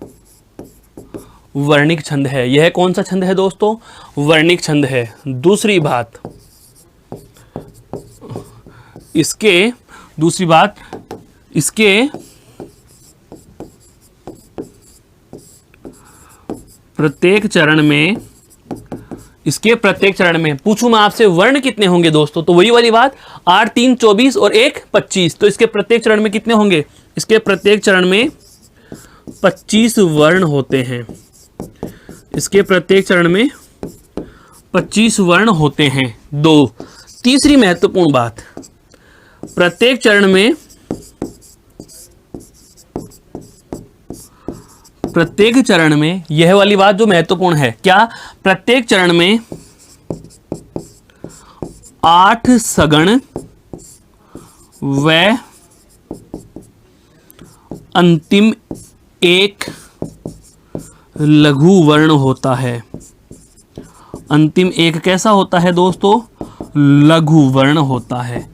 वर्णिक छंद है। यह कौन सा छंद है दोस्तों? वर्णिक छंद है। दूसरी बात इसके प्रत्येक चरण में पूछूं मैं आपसे वर्ण कितने होंगे दोस्तों? तो वही वाली बात, 8 3 24 और 1 25। तो इसके प्रत्येक चरण में कितने होंगे? इसके प्रत्येक चरण में 25 वर्ण होते हैं। इसके प्रत्येक चरण में 25 वर्ण होते हैं। दो, तीसरी महत्वपूर्ण बात, प्रत्येक चरण में यह वाली बात जो महत्वपूर्ण है, क्या? प्रत्येक चरण में 8 सगण व अंतिम एक लघु वर्ण होता है। अंतिम एक कैसा होता है दोस्तों? लघु वर्ण होता है।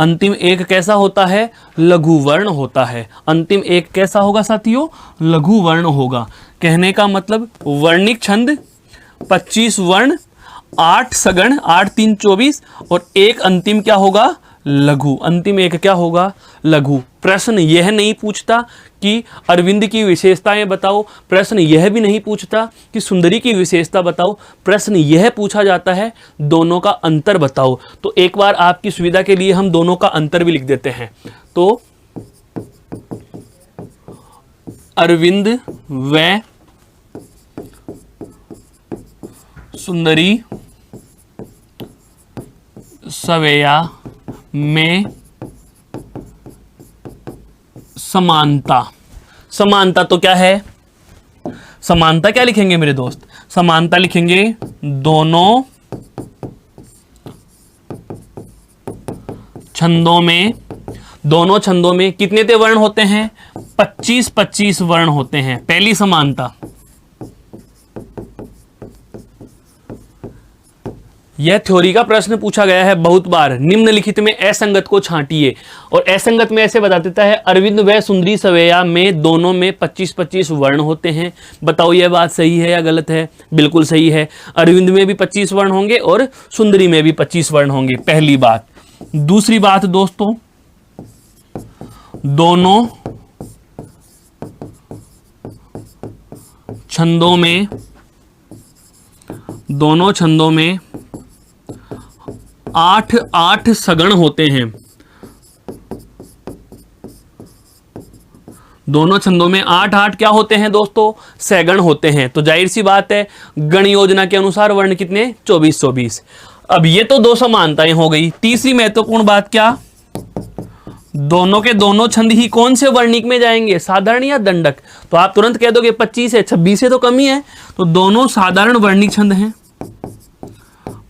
अंतिम एक कैसा होता है? लघु वर्ण होता है। अंतिम एक कैसा होगा साथियों? लघु वर्ण होगा। कहने का मतलब वर्णिक छंद 25 वर्ण, 8 सगण, 8 3 24 और एक अंतिम क्या होगा? लघु। अंतिम एक क्या होगा? लघु। प्रश्न यह नहीं पूछता कि अरविंद की विशेषताएं बताओ, प्रश्न यह भी नहीं पूछता कि सुंदरी की विशेषता बताओ, प्रश्न यह पूछा जाता है दोनों का अंतर बताओ। तो एक बार आपकी सुविधा के लिए हम दोनों का अंतर भी लिख देते हैं। तो अरविंद व सुंदरी सवेया में समानता। समानता तो क्या है? समानता क्या लिखेंगे मेरे दोस्त? समानता लिखेंगे दोनों छंदों में कितने ते वर्ण होते हैं? 25-25 वर्ण होते हैं। पहली समानता, यह थ्योरी का प्रश्न पूछा गया है बहुत बार। निम्नलिखित में असंगत को छांटिए, और असंगत में ऐसे बता देता है अरविंद व सुंदरी सवेया में दोनों में 25-25 वर्ण होते हैं। बताओ यह बात सही है या गलत है? बिल्कुल सही है। अरविंद में भी 25 वर्ण होंगे और सुंदरी में भी 25 वर्ण होंगे, पहली बात। दूसरी बात दोस्तों, दोनों छंदों में दोनों छंदों में 8 सगण होते हैं। दोनों छंदों में 8 क्या होते हैं दोस्तों? सैगण होते हैं। तो जाहिर सी बात है गण योजना के अनुसार वर्ण कितने? 24-24। अब ये तो दो समानताएं हो गई। तीसरी महत्वपूर्ण बात क्या? दोनों के दोनों छंद ही कौन से वर्णिक में जाएंगे? साधारण या दंडक? तो आप तुरंत कह दोगे 25 है, 26 है तो कम ही है। तो दोनों साधारण वर्णिक छंद हैं।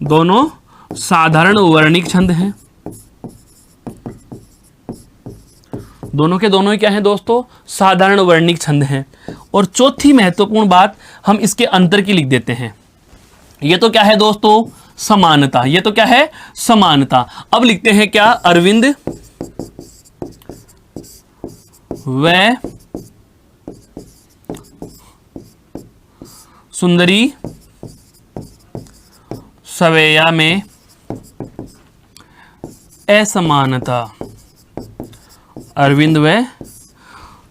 दोनों साधारण वर्णिक छंद हैं। दोनों के दोनों ही क्या हैं दोस्तों? साधारण वर्णिक छंद हैं। और चौथी महत्वपूर्ण बात हम इसके अंतर की लिख देते हैं। ये तो क्या है दोस्तों? समानता। ये तो क्या है? समानता। अब लिखते हैं क्या? अरविंद व सुंदरी सवैया में असमानता। अरविंद व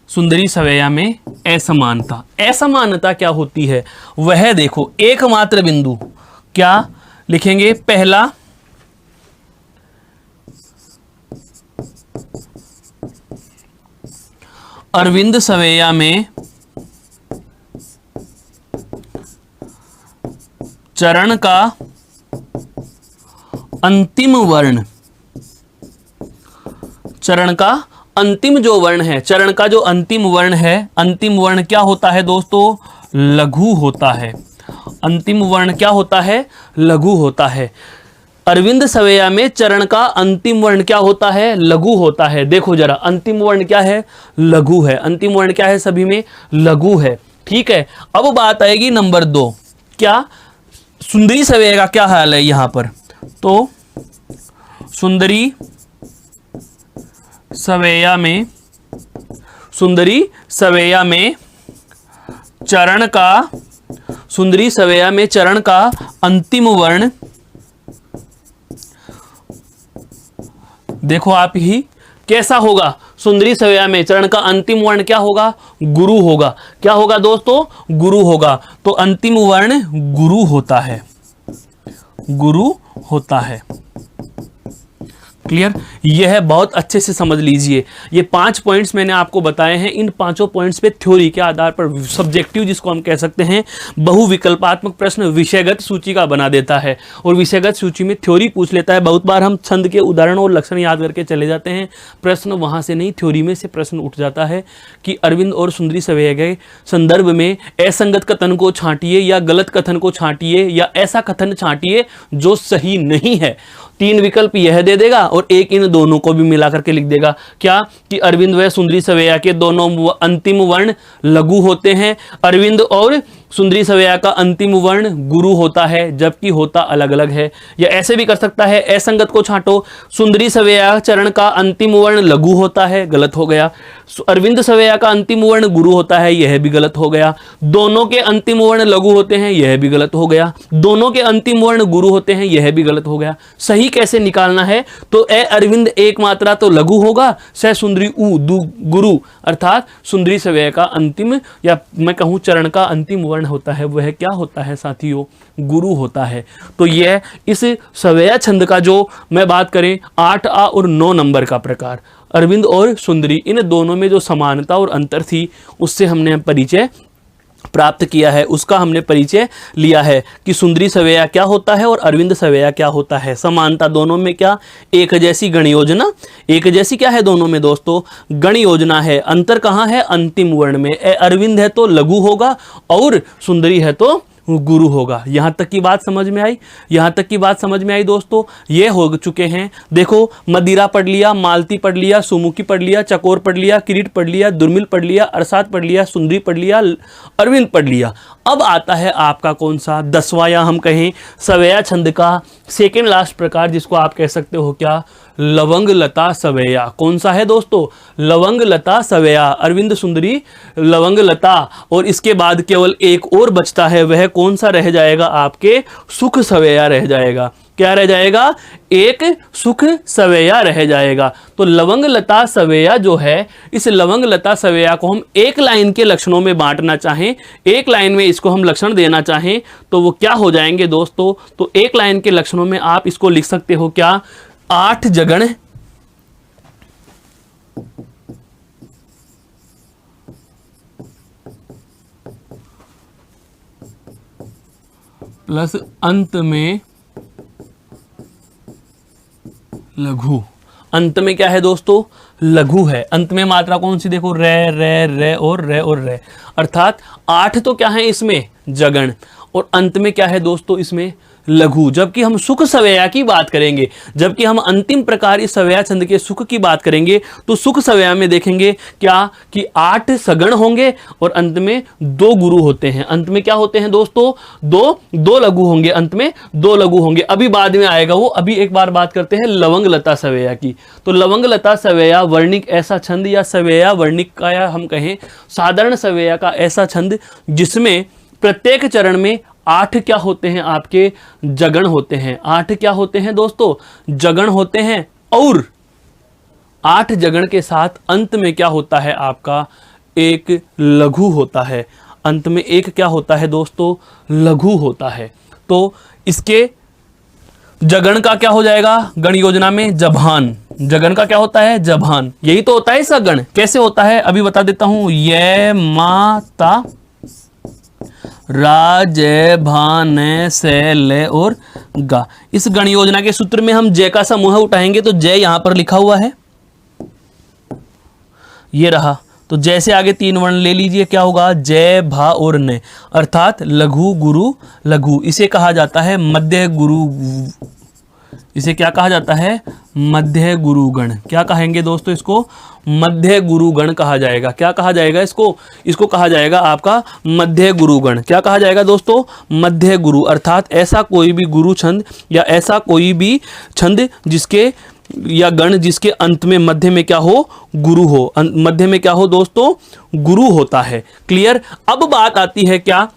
सुंदरी सवैया में असमानता। असमानता क्या होती है? वह देखो एकमात्र बिंदु। क्या लिखेंगे? पहला अरविंद सवैया में चरण का अंतिम वर्ण। चरण का अंतिम जो वर्ण है, चरण का जो अंतिम वर्ण है, अंतिम वर्ण क्या होता है दोस्तों? लघु होता है। अंतिम वर्ण क्या होता है? लघु होता है। अरविंद सवैया में चरण का अंतिम वर्ण क्या होता है? लघु होता है। देखो जरा, अंतिम वर्ण क्या है? लघु है। अंतिम वर्ण क्या है? सभी में लघु है। ठीक है। अब बात आएगी नंबर 2। क्या सुंदरी सवैया का क्या हाल है यहां पर? तो सुंदरी सवैया में, सुंदरी सवैया में चरण का, सुंदरी सवैया में चरण का अंतिम वर्ण, देखो आप ही कैसा होगा? सुंदरी सवैया में चरण का अंतिम वर्ण क्या होगा? गुरु होगा। क्या होगा दोस्तों? गुरु होगा। तो अंतिम वर्ण गुरु होता है। गुरु होता है। क्लियर? यह बहुत अच्छे से समझ लीजिए। ये 5 पॉइंट्स मैंने आपको बताए हैं। इन 5 पॉइंट्स पे थ्योरी के आधार पर सब्जेक्टिव, जिसको हम कह सकते हैं, बहुविकल्पात्मक प्रश्न विषयगत सूची का बना देता है और विषयगत सूची में थ्योरी पूछ लेता है। बहुत बार हम छंद के उदाहरण और लक्षण याद करके चले जाते हैं, प्रश्न वहां से नहीं, थ्योरी में से प्रश्न उठ जाता है कि अरविंद और सुंदरी सवैया के संदर्भ में असंगत कथन को छांटिए या गलत कथन को छांटिए या ऐसा कथन छांटिए जो सही नहीं है। 3 विकल्प यह दे देगा और एक इन दोनों को भी मिला करके लिख देगा। क्या? कि अरविंद व सुंदरी सवैया के दोनों अंतिम वर्ण लघु होते हैं। अरविंद और सुंदरी सवैया का अंतिम वर्ण गुरु होता है, जबकि होता अलग अलग है। या ऐसे भी कर सकता है, असंगत को छांटो, सुंदरी सवैया चरण का अंतिम वर्ण लघु होता है, गलत हो गया। अरविंद सवैया का अंतिम वर्ण गुरु होता है, यह भी गलत हो गया। दोनों के अंतिम वर्ण लघु होते हैं, यह भी गलत हो गया। दोनों के अंतिम वर्ण गुरु होते हैं, यह भी गलत हो गया। सही कैसे निकालना है? तो ए अरविंद एक मात्रा तो लघु होगा, स सुंदरी उ गुरु, अर्थात सुंदरी सवैया का अंतिम, या मैं कहूं चरण का अंतिम वर्ण होता है, वह क्या होता है साथियों? गुरु होता है। तो यह इस सवैया छंद का जो मैं बात करें 8 और 9 नंबर का प्रकार, अरविंद और सुंदरी, इन दोनों में जो समानता और अंतर थी उससे हमने परिचय प्राप्त किया है, उसका हमने परिचय लिया है कि सुंदरी सवैया क्या होता है और अरविंद सवैया क्या होता है। समानता दोनों में क्या? एक जैसी गण योजना, एक जैसी क्या है दोनों में दोस्तों? गण योजना है। अंतर कहाँ है? अंतिम वर्ण में। अरविंद है तो लघु होगा और सुंदरी है तो गुरु होगा। यहां तक की बात समझ में आई? यहां तक की बात समझ में आई दोस्तों? ये हो चुके हैं। देखो, मदिरा पढ़ लिया, मालती पढ़ लिया, सुमुखी पढ़ लिया, चकोर पढ़ लिया, किरीट पढ़ लिया, दुर्मिल पढ़ लिया, अरसात पढ़ लिया, सुंदरी पढ़ लिया, अरविंद पढ़ लिया। अब आता है आपका कौन सा? 10वां, या हम कहें सवैया छंद का सेकेंड लास्ट प्रकार, जिसको आप कह सकते हो क्या? लवंग लता सवैया। कौन सा है दोस्तों? लवंग लता सवैया। अरविंद सुंदरी लवंग लता, और इसके बाद केवल एक और बचता है, वह कौन सा रह जाएगा? आपके सुख सवैया रह जाएगा। क्या रह जाएगा, एक सुख सवेया रह जाएगा। तो लवंग लता सवेया जो है, इस लवंग लता सवेया को हम एक लाइन के लक्षणों में बांटना चाहें, एक लाइन में इसको हम लक्षण देना चाहें तो वो क्या हो जाएंगे दोस्तों, तो एक लाइन के लक्षणों में आप इसको लिख सकते हो क्या, 8 जगण प्लस अंत में लघु। अंत में क्या है दोस्तों, लघु है। अंत में मात्रा कौन सी, देखो रे रे रे और रे और रे, अर्थात 8 तो क्या है इसमें जगण, और अंत में क्या है दोस्तों इसमें लघु। जबकि हम सुख सवेया की बात करेंगे, जबकि हम अंतिम प्रकार इस सवेया छंद के सुख की बात करेंगे, तो सुख सवेया में देखेंगे क्या कि 8 सगण होंगे और अंत में 2 गुरु होते हैं। अंत में क्या होते हैं दोस्तों, दो लघु होंगे, अंत में 2 लघु होंगे। अभी बाद में आएगा वो, अभी एक बार बात करते हैं लवंग लता सवेया की। तो लवंग लता सवेया वर्णिक ऐसा छंद, या सवेया वर्णिक का, या हम कहें साधारण सवेया का ऐसा छंद जिसमें प्रत्येक चरण में 8 क्या होते हैं, आपके जगण होते हैं। 8 क्या होते हैं दोस्तों, जगण होते हैं, और 8 जगण के साथ अंत में क्या होता है आपका, एक लघु होता है। अंत में एक क्या होता है दोस्तों, लघु होता है। तो इसके जगण का क्या हो जाएगा, गण योजना में जभान। जगण का क्या होता है, जभान। यही तो होता है इसका गण। कैसे होता है अभी बता देता हूं, ये माता राजे भाने से ले और गा। इस गण योजना के सूत्र में हम जय का समूह उठाएंगे तो जय यहां पर लिखा हुआ है, ये रहा। तो जय से आगे 3 वर्ण ले लीजिए, क्या होगा, जय भा और ने, अर्थात लघु गुरु लघु। इसे कहा जाता है मध्य गुरु, इसे क्या कहा जाता है, मध्य गुरुगण। क्या कहेंगे दोस्तों इसको, मध्य गुरुगण कहा जाएगा। क्या कहा जाएगा इसको, इसको कहा जाएगा आपका मध्य गुरुगण। क्या कहा जाएगा दोस्तों, मध्य गुरु, अर्थात ऐसा कोई भी गुरु छंद या ऐसा कोई भी छंद जिसके या गण जिसके अंत में मध्य में क्या हो, गुरु हो। मध्य में क्या हो दोस्तों, गुरु होता है। क्लियर। अब बात आती है क्या,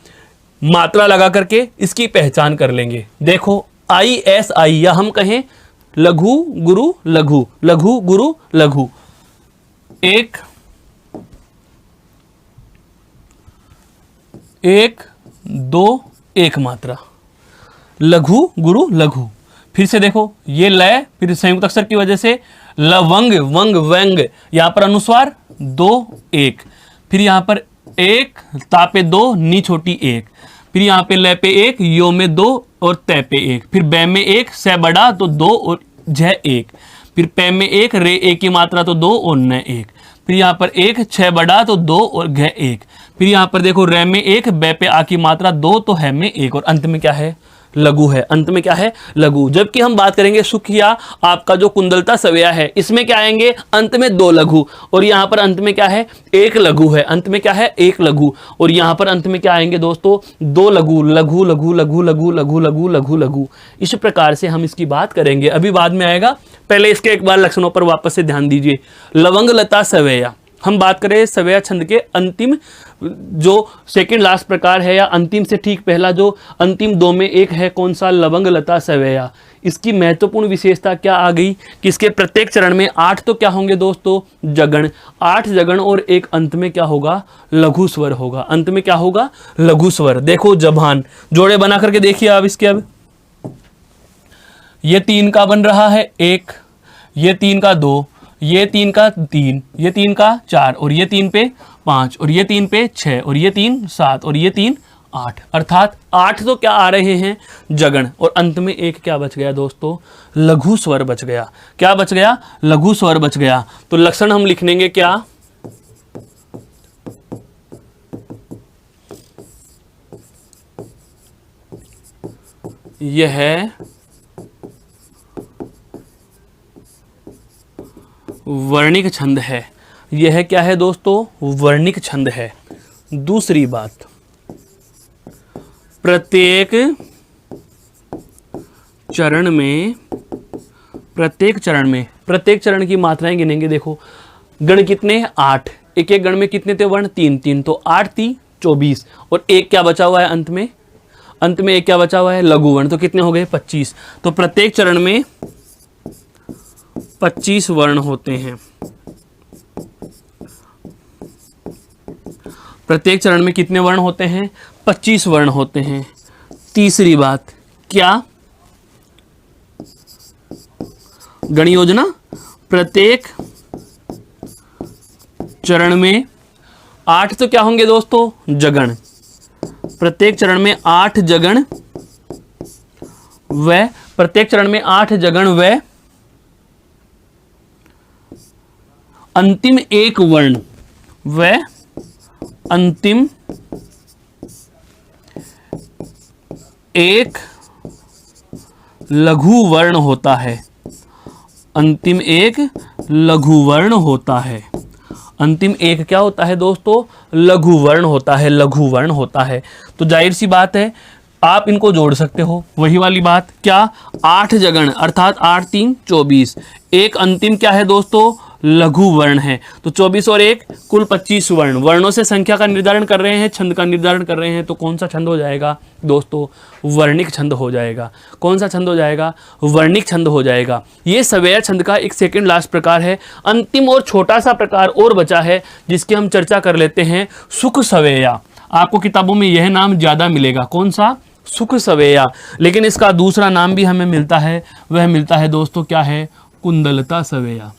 मात्रा लगा करके इसकी पहचान कर लेंगे। देखो ISI, या हम कहें लघु गुरु लघु, लघु गुरु लघु, 1 1 2 1 मात्रा, लघु गुरु लघु। फिर से देखो ये लय, फिर संयुक्त अक्षर की वजह से लवंग वंग व्यंग, यहां पर अनुस्वार 2 1, फिर यहां पर 1 तापे 2 नी छोटी 1, फिर यहाँ पे ल पे 1, यो में 2 और तय पे 1, फिर बै में 1, से बड़ा तो 2 और झ 1, फिर पै में 1, रे 1 की मात्रा तो 2 और न 1, फिर यहाँ पर 1, 6 बड़ा तो 2 और घ 1, फिर यहाँ पर देखो रे में 1, बै पे आ की मात्रा 2 तो है में 1, और अंत में क्या है, लघु है। अंत में क्या है, लघु। जबकि हम बात करेंगे सुख या आपका जो कुंडलता सवेया है, इसमें क्या आएंगे, अंत में 2 लघु, और यहाँ पर अंत में क्या है, 1 लघु है। अंत में क्या है, 1 लघु, और यहाँ पर अंत में क्या आएंगे दोस्तों, 2 लघु, लघु लघु लघु लघु लघु लघु लघु लघु। इस प्रकार से हम इसकी बात करेंगे, अभी बाद में आएगा। पहले इसके एक बार लक्षणों पर वापस से ध्यान दीजिए। लवंग लता सवेया, हम बात करें सवेया छंद के अंतिम जो सेकंड लास्ट प्रकार है, या अंतिम से ठीक पहला जो अंतिम 2 में एक है, कौन सा, लवंग लता सवेया। इसकी महत्वपूर्ण विशेषता क्या आ गई कि इसके प्रत्येक चरण में 8 तो क्या होंगे दोस्तों, जगण, 8 जगण, और एक अंत में क्या होगा, लघु स्वर होगा। अंत में क्या होगा, लघु स्वर। देखो जबान, जोड़े बना करके देखिए आप इसके। अब ये 3 का बन रहा है 1, ये 3 का 2, ये 3 का 3, ये 3 का 4, और ये 3 पे 5, और ये 3 पे 6, और ये 3 7, और ये 3 8, अर्थात 8 तो क्या आ रहे हैं, जगण, और अंत में एक क्या बच गया दोस्तों, लघु स्वर बच गया। क्या बच गया, लघु स्वर बच गया। तो लक्षण हम लिख लेंगे क्या, यह है वर्णिक छंद है। यह क्या है दोस्तों, वर्णिक छंद है। दूसरी बात, प्रत्येक चरण में प्रत्येक चरण की मात्राएं गिनेंगे। देखो गण कितने, 8, एक एक गण में कितने थे वर्ण, 3 3, तो 8 3 24, और एक क्या बचा हुआ है अंत में, अंत में एक क्या बचा हुआ है, लघु वर्ण। तो कितने हो गए, 25। तो प्रत्येक चरण में 25 वर्ण होते हैं। प्रत्येक चरण में कितने वर्ण होते हैं, 25 वर्ण होते हैं। तीसरी बात क्या, गण योजना, प्रत्येक चरण में 8 तो क्या होंगे दोस्तों, जगण। प्रत्येक चरण में 8 जगण व प्रत्येक चरण में 8 जगण व अंतिम एक वर्ण व अंतिम एक लघु वर्ण होता है। अंतिम एक लघु वर्ण होता है। अंतिम एक क्या होता है दोस्तों, लघु वर्ण होता है, लघु वर्ण होता है। तो जाहिर सी बात है आप इनको जोड़ सकते हो, वही वाली बात क्या, 8 जगण अर्थात 8 3 24, एक अंतिम क्या है दोस्तों, लघु वर्ण है। तो 24 और 1 कुल 25 वर्ण। वर्णों से संख्या का निर्धारण कर रहे हैं, छंद का निर्धारण कर रहे हैं, तो कौन सा छंद हो जाएगा दोस्तों, वर्णिक छंद हो जाएगा। कौन सा छंद हो जाएगा, वर्णिक छंद हो जाएगा। ये सवेया छंद का एक सेकंड लास्ट प्रकार है। अंतिम और छोटा सा प्रकार और बचा है जिसकी हम चर्चा कर लेते हैं, सुख सवेया। आपको किताबों में यह नाम ज्यादा मिलेगा, कौन सा, सुख सवेया। लेकिन इसका दूसरा नाम भी हमें मिलता है, वह मिलता है दोस्तों क्या है, कुंदलता सवेया।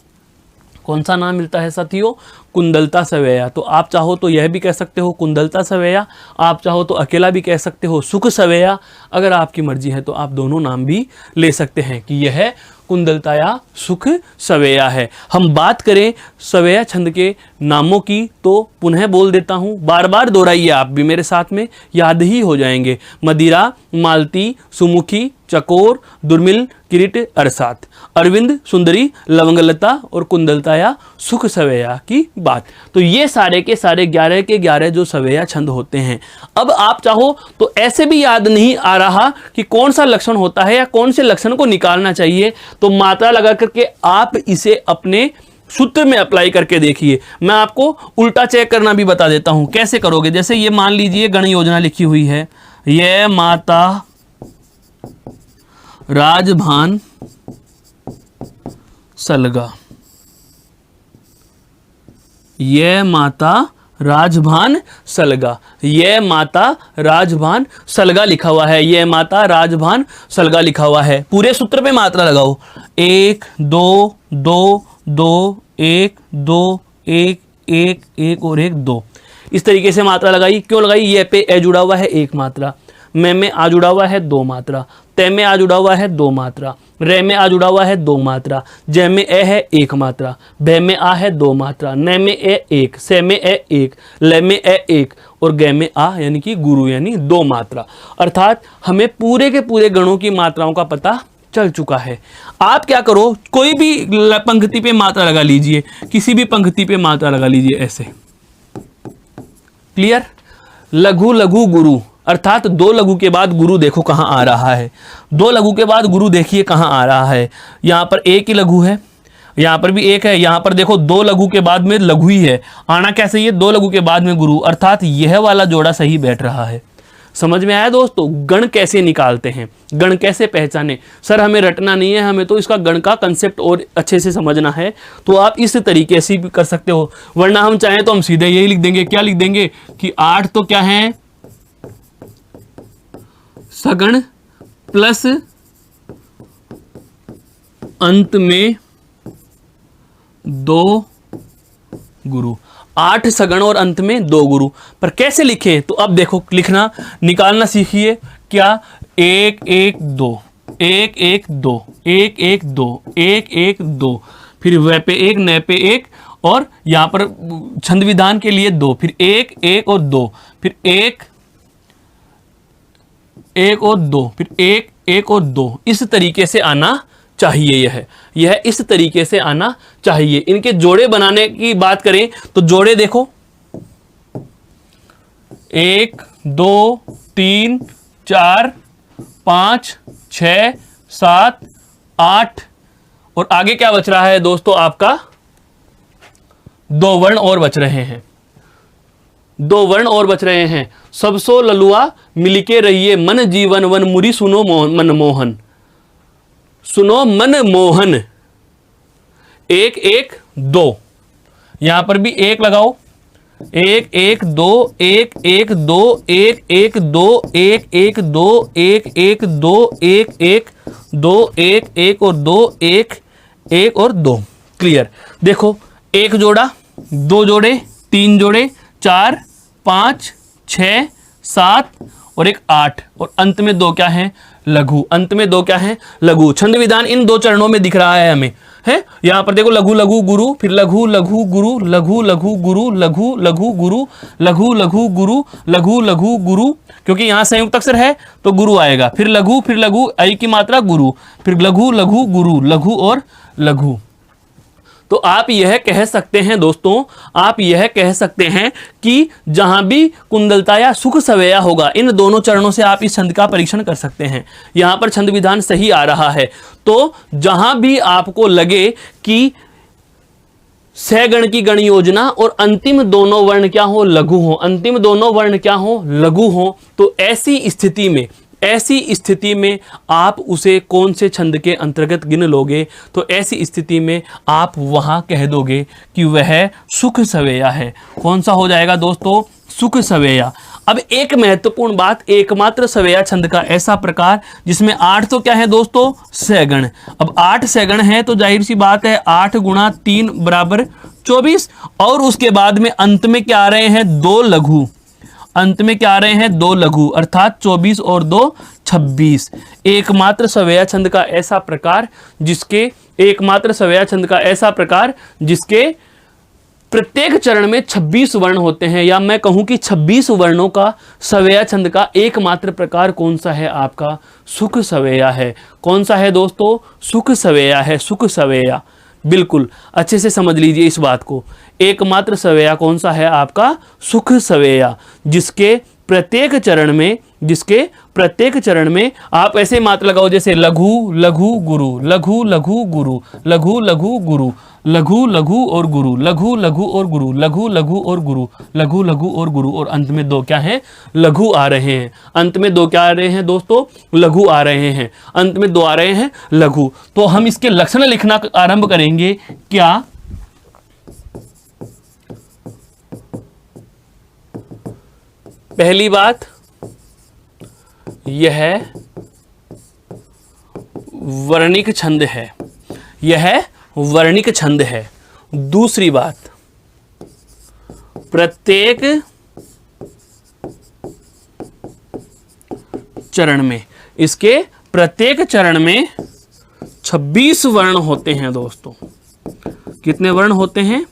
कौन सा नाम मिलता है साथियों, कुंदलता सवेया। तो आप चाहो तो यह भी कह सकते हो कुंदलता सवेया, आप चाहो तो अकेला भी कह सकते हो सुख सवेया। अगर आपकी मर्जी है तो आप दोनों नाम भी ले सकते हैं कि यह कुंदलता या सुख सवेया है। हम बात करें सवेया छंद के नामों की तो पुनः बोल देता हूं, बार बार दोहराइए, आप भी मेरे साथ में याद ही हो जाएंगे। मदिरा, मालती, सुमुखी, चकोर, दुर्मिल, किरीट, अरसात, अरविंद, सुंदरी, लवंगलता और कुंदलता या सुख सवेया की बात। तो ये सारे के सारे 11 के 11 जो सवेया छंद होते हैं। अब आप चाहो तो ऐसे भी याद नहीं आ रहा कि कौन सा लक्षण होता है या कौन से लक्षण को निकालना चाहिए, तो मात्रा लगा करके आप इसे अपने सूत्र में अप्लाई करके देखिए। मैं आपको उल्टा चेक करना भी बता देता हूं, कैसे करोगे। जैसे ये मान लीजिए गण योजना लिखी हुई है, यह माता राजभान सलगा, यह माता राजभान सलगा, यह माता राजभान सलगा लिखा हुआ है, यह माता राजभान सलगा लिखा हुआ है। पूरे सूत्र पे मात्रा लगाओ, 1 2 2 2 1 2 1 1 1 और 1 2, इस तरीके से मात्रा लगाई। क्यों लगाई, ये पे ए जुड़ा हुआ है 1 मात्रा, में आ जुड़ा हुआ है 2 मात्रा, तय में आ जुड़ा हुआ है 2 मात्रा, रे में आ जुड़ा हुआ है 2 मात्रा, जय में ए है 1 मात्रा, बे में आ है 2 मात्रा, न में ए 1, से में ए 1, ल में ए 1 और ग में आ यानी कि गुरु यानी 2 मात्रा। अर्थात हमें पूरे के पूरे गणों की मात्राओं का पता चल चुका है। आप क्या करो, कोई भी पंक्ति पे मात्रा लगा लीजिए, किसी भी पंक्ति पे मात्रा लगा लीजिए ऐसे, क्लियर। लघु लघु गुरु अर्थात 2 लघु के बाद गुरु देखो कहां आ रहा है, 2 लघु के बाद गुरु देखिए कहां आ रहा है। यहां पर एक ही लघु है, यहां पर भी एक है, यहां पर देखो 2 लघु के बाद में लघु ही है, आना क्या सही है, 2 लघु के बाद में गुरु, अर्थात यह वाला जोड़ा सही बैठ रहा है। समझ में आया दोस्तों, गण कैसे निकालते हैं, गण कैसे पहचाने। सर हमें रटना नहीं है, हमें तो इसका गण का कंसेप्ट और अच्छे से समझना है, तो आप इस तरीके से भी कर सकते हो। वरना हम चाहें तो हम सीधे यही लिख देंगे, क्या लिख देंगे कि 8 तो क्या है, सगण प्लस अंत में 2 गुरु, 8 सगण और अंत में 2 गुरु। पर कैसे लिखे, तो अब देखो लिखना निकालना सीखिए। क्या, 1 1 2 1 1 2 1 1 2 1 1 2, फिर वह पे 1 न पे 1 और यहां पर छंद विधान के लिए 2, फिर 1 1 और 2, फिर 1 1 और 2, फिर 1 1 और 2, इस तरीके से आना चाहिए। यह इस तरीके से आना चाहिए। इनके जोड़े बनाने की बात करें तो जोड़े देखो, 1 2 3 4 5 6 7 8 और आगे क्या बच रहा है दोस्तों, आपका 2 वर्ण और बच रहे हैं, दो वर्ण और बच रहे हैं। सबसो ललुआ मिलके रहिए मन जीवन वन मुरी सुनो मन मोहन। सुनो मन मोहन। एक एक दो, यहां पर भी एक लगाओ। एक एक दो, एक एक दो, एक एक दो, एक एक दो, एक एक दो, एक एक दो, एक एक और दो, एक एक और दो। क्लियर। देखो, एक जोड़ा, दो जोड़े, तीन जोड़े, 4 5 6 7 और एक 8 और अंत में दो क्या है? लघु। अंत में दो क्या है? लघु। छंद विधान इन दो चरणों में दिख रहा है हमें, है। यहां पर देखो, लघु लघु गुरु, फिर लघु लघु गुरु, लघु लघु गुरु, लघु लघु गुरु, लघु लघु गुरु, लघु लघु गुरु, क्योंकि यहां संयुक्त अक्षर है तो गुरु आएगा। फिर लघु आई की मात्रा गुरु, फिर लघु लघु गुरु, लघु और लघु। तो आप यह कह सकते हैं दोस्तों, आप यह कह सकते हैं कि जहां भी कुंडलता या सुख सवेया होगा, इन दोनों चरणों से आप इस छंद का परीक्षण कर सकते हैं। यहां पर छंद विधान सही आ रहा है। तो जहां भी आपको लगे कि सगण की गण योजना और अंतिम दोनों वर्ण क्या हो? लघु हो। अंतिम दोनों वर्ण क्या हो? लघु हो। तो ऐसी स्थिति में आप उसे कौन से छंद के अंतर्गत गिन लोगे? तो ऐसी स्थिति में आप वहां कह दोगे कि वह सुख सवेया है। कौन सा हो जाएगा दोस्तों? सुख सवेया। अब एक महत्वपूर्ण बात, एकमात्र सवेया छंद का ऐसा प्रकार जिसमें 8 तो क्या है दोस्तों? सगण। अब 8 सगण है तो जाहिर सी बात है 8 गुणा 3 बराबर 24 और उसके बाद में अंत में क्या आ रहे हैं? 2 लघु। अंत में क्या आ रहे हैं? 2 लघु, अर्थात 24 और 2 26। एकमात्र सवेया छंद का ऐसा प्रकार जिसके प्रत्येक चरण में 26 वर्ण होते हैं, या मैं कहूं कि 26 वर्णों का सवेया छंद का एकमात्र प्रकार कौन सा है? आपका सुख सवेया है। कौन सा है दोस्तों? सुख सवेया है। सुख सवेया। बिल्कुल अच्छे से समझ लीजिए इस बात को। एकमात्र सवेया कौन सा है? आपका सुख सवेया, जिसके प्रत्येक चरण में आप ऐसे मात्र लगाओ जैसे लघु लघु गुरु, लघु लघु गुरु, लघु लघु गुरु, लघु लघु और गुरु, लघु लघु और गुरु, लघु लघु और गुरु, लघु लघु और गुरु, और अंत में दो क्या है? लघु आ रहे हैं। अंत में दो क्या आ रहे हैं दोस्तों? लघु आ रहे हैं। अंत में दो आ रहे हैं लघु। तो हम इसके लक्षण लिखना आरंभ करेंगे। क्या? पहली बात, यह वर्णिक छंद है। यह वर्णिक छंद है। दूसरी बात, प्रत्येक चरण में, इसके प्रत्येक चरण में 26 वर्ण होते हैं दोस्तों। कितने वर्ण होते हैं?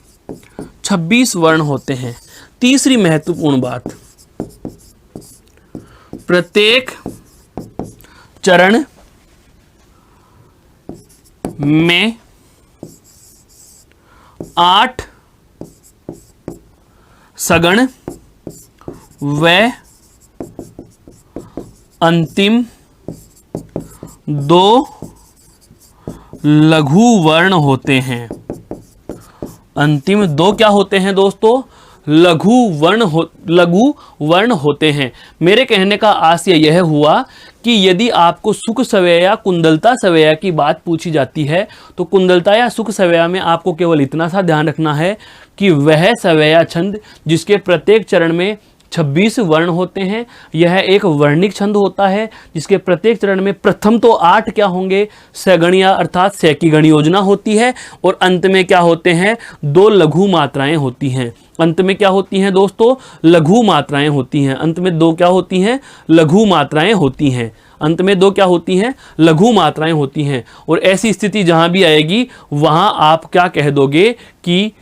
26 वर्ण होते हैं। तीसरी महत्वपूर्ण बात, प्रत्येक चरण में 8 सगण व अंतिम 2 लघु वर्ण होते हैं। अंतिम 2 क्या होते हैं दोस्तों? लघु वर्ण होते हैं। मेरे कहने का आशय यह हुआ कि यदि आपको सुख सवेया या कुंडलता सवेया की बात पूछी जाती है तो कुंडलता या सुख सवेया में आपको केवल इतना सा ध्यान रखना है कि वह सवेया छंद जिसके प्रत्येक चरण में 26 वर्ण होते हैं, यह एक वर्णिक छंद होता है जिसके प्रत्येक चरण में प्रथम तो 8 क्या होंगे? सगणिया अर्थात सै की गण योजना होती है, और अंत में क्या होते हैं? 2 लघु मात्राएं होती हैं। अंत में क्या होती हैं दोस्तों? लघु मात्राएं होती हैं। अंत में 2 क्या होती हैं? लघु मात्राएं होती हैं। अंत में 2 क्या होती हैं? लघु मात्राएं होती हैं। और ऐसी स्थिति जहां भी आएगी वहां आप क्या कह दोगे कि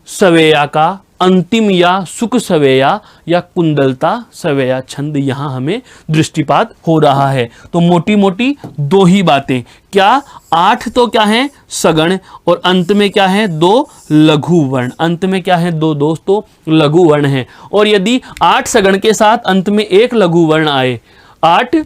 सवेया का अंतिम या सुख सवेया या कुंडलता सवेया छंद यहां हमें दृष्टिपात हो रहा है। तो मोटी मोटी 2 ही बातें। क्या? 8 तो क्या है? सगण, और अंत में क्या है? 2 लघु वर्ण। अंत में क्या है? 2 दोस्तों लघु वर्ण है। और यदि 8 सगण के साथ अंत में 1 लघु वर्ण आए, 8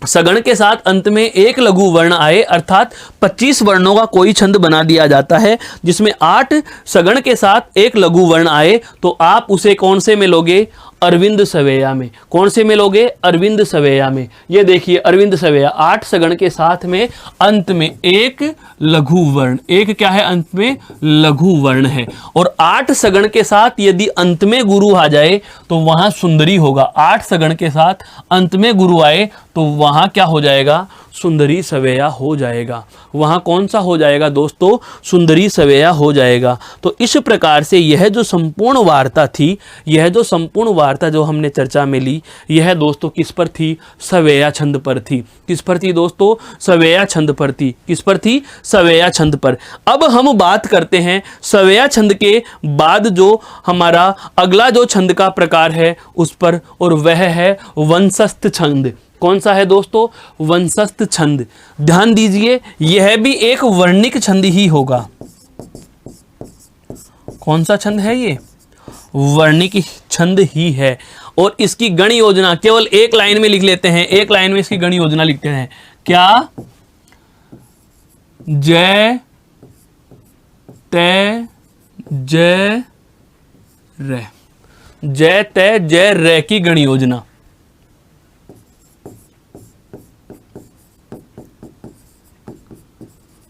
सगण के साथ अंत में एक लघु वर्ण आए अर्थात 25 वर्णों का कोई छंद बना दिया जाता है जिसमें 8 सगण के साथ एक लघु वर्ण आए तो आप उसे कौन से में लोगे? अरविंद सवेया में। कौन से में लोगे? अरविंद सवेया में। ये देखिए अरविंद सवेया 8 सगण के साथ में अंत में एक लघु वर्ण, एक क्या है? अंत में लघु वर्ण है। और 8 सगण के साथ यदि अंत में गुरु आ जाए तो वहां सुंदरी होगा। 8 सगण के साथ अंत में गुरु आए तो वहां क्या हो जाएगा? सुंदरी सवेया हो जाएगा। वहां कौन सा हो जाएगा दोस्तों? सुंदरी सवेया हो जाएगा। तो इस प्रकार से यह जो संपूर्ण वार्ता थी, यह जो संपूर्ण वार्ता जो हमने चर्चा में ली, यह दोस्तों किस पर थी? सवेया छंद पर थी। किस पर थी दोस्तों? सवेया छंद पर थी। किस पर थी? सवेया छंद पर। अब हम बात करते हैं सवेया छंद के बाद जो हमारा अगला जो छंद का प्रकार है उस पर, और वह है वंशस्थ छंद। कौन सा है दोस्तों? वंशस्थ छंद। ध्यान दीजिए यह भी एक वर्णिक छंद ही होगा। कौन सा छंद है ये? वर्णिक छंद ही है। और इसकी गण योजना केवल एक लाइन में लिख लेते हैं। एक लाइन में इसकी गण योजना लिखते हैं। क्या? जय तय जय रे। जय तय जय रे की गण योजना।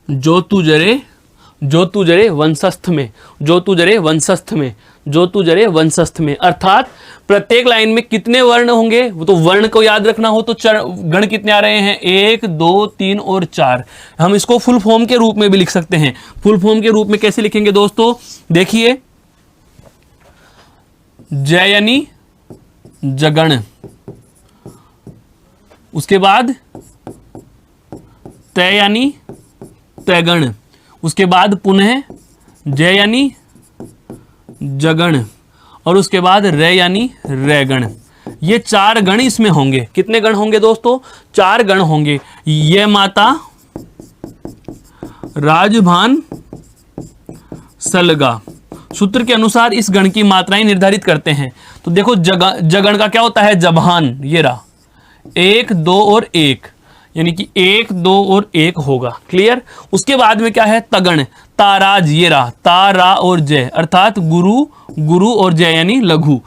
जो तू जरे वंशस्थ में, जो तू जरे वंशस्थ में, जो तू जरे वंशस्थ में। अर्थात प्रत्येक लाइन में कितने वर्ण होंगे? वो तो वर्ण को याद रखना हो तो गण कितने आ रहे हैं? 1 2 3 और 4। हम इसको फुल फॉर्म के रूप में भी लिख सकते हैं। फुल फॉर्म के रूप में कैसे लिखेंगे दोस्तों? देखिए जय यानी जगण, उसके बाद तय यानी तैगण, उसके बाद पुनः जय यानी जगण, और उसके बाद रे यानी रैगण। ये 4 गण इसमें होंगे। कितने गण होंगे दोस्तों? 4 गण होंगे। ये माता राजभान सलगा। सूत्र के अनुसार इस गण की मात्राएं निर्धारित करते हैं। तो देखो जगण का क्या होता है? जभान। ये रहा 1 2 और 1, यानी कि 1 2 और 1 होगा। क्लियर? उसके बाद में क्या है? तगण। ताराज। ये रहा तारा और जय, अर्थात गुरु गुरु और जय यानी लघु।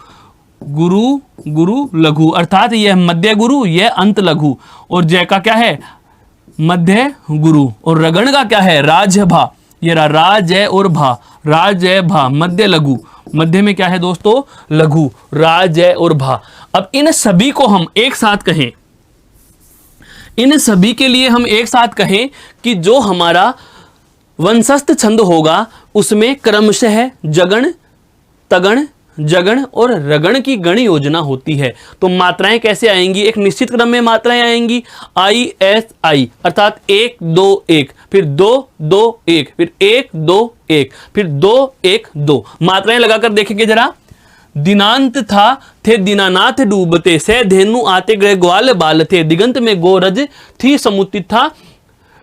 गुरु गुरु लघु, अर्थात यह मध्य गुरु, यह अंत लघु। और जय का क्या है? मध्य गुरु। और रगण का क्या है? राज भा। ये रहा राज जय और भा, राज जय भा, मध्य लघु। मध्य में क्या है दोस्तों? लघु। राज जय और भा। अब इन सभी को हम एक साथ कहें, इन सभी के लिए हम एक साथ कहें कि जो हमारा वंशस्थ छंद होगा उसमें क्रमशः जगण तगण जगण और रगण की गण योजना होती है। तो मात्राएं कैसे आएंगी? एक निश्चित क्रम में मात्राएं आएंगी। आई एस आई, अर्थात 1 2 1, फिर 2 2 1, फिर 1 2 1, फिर 2 1 2। मात्राएं लगाकर देखेंगे जरा। दिनांत था थे दीनानाथ डूबते, से धेनु आते गए ग्वाल बाल थे, दिगंत में गोरज थी समुचित था,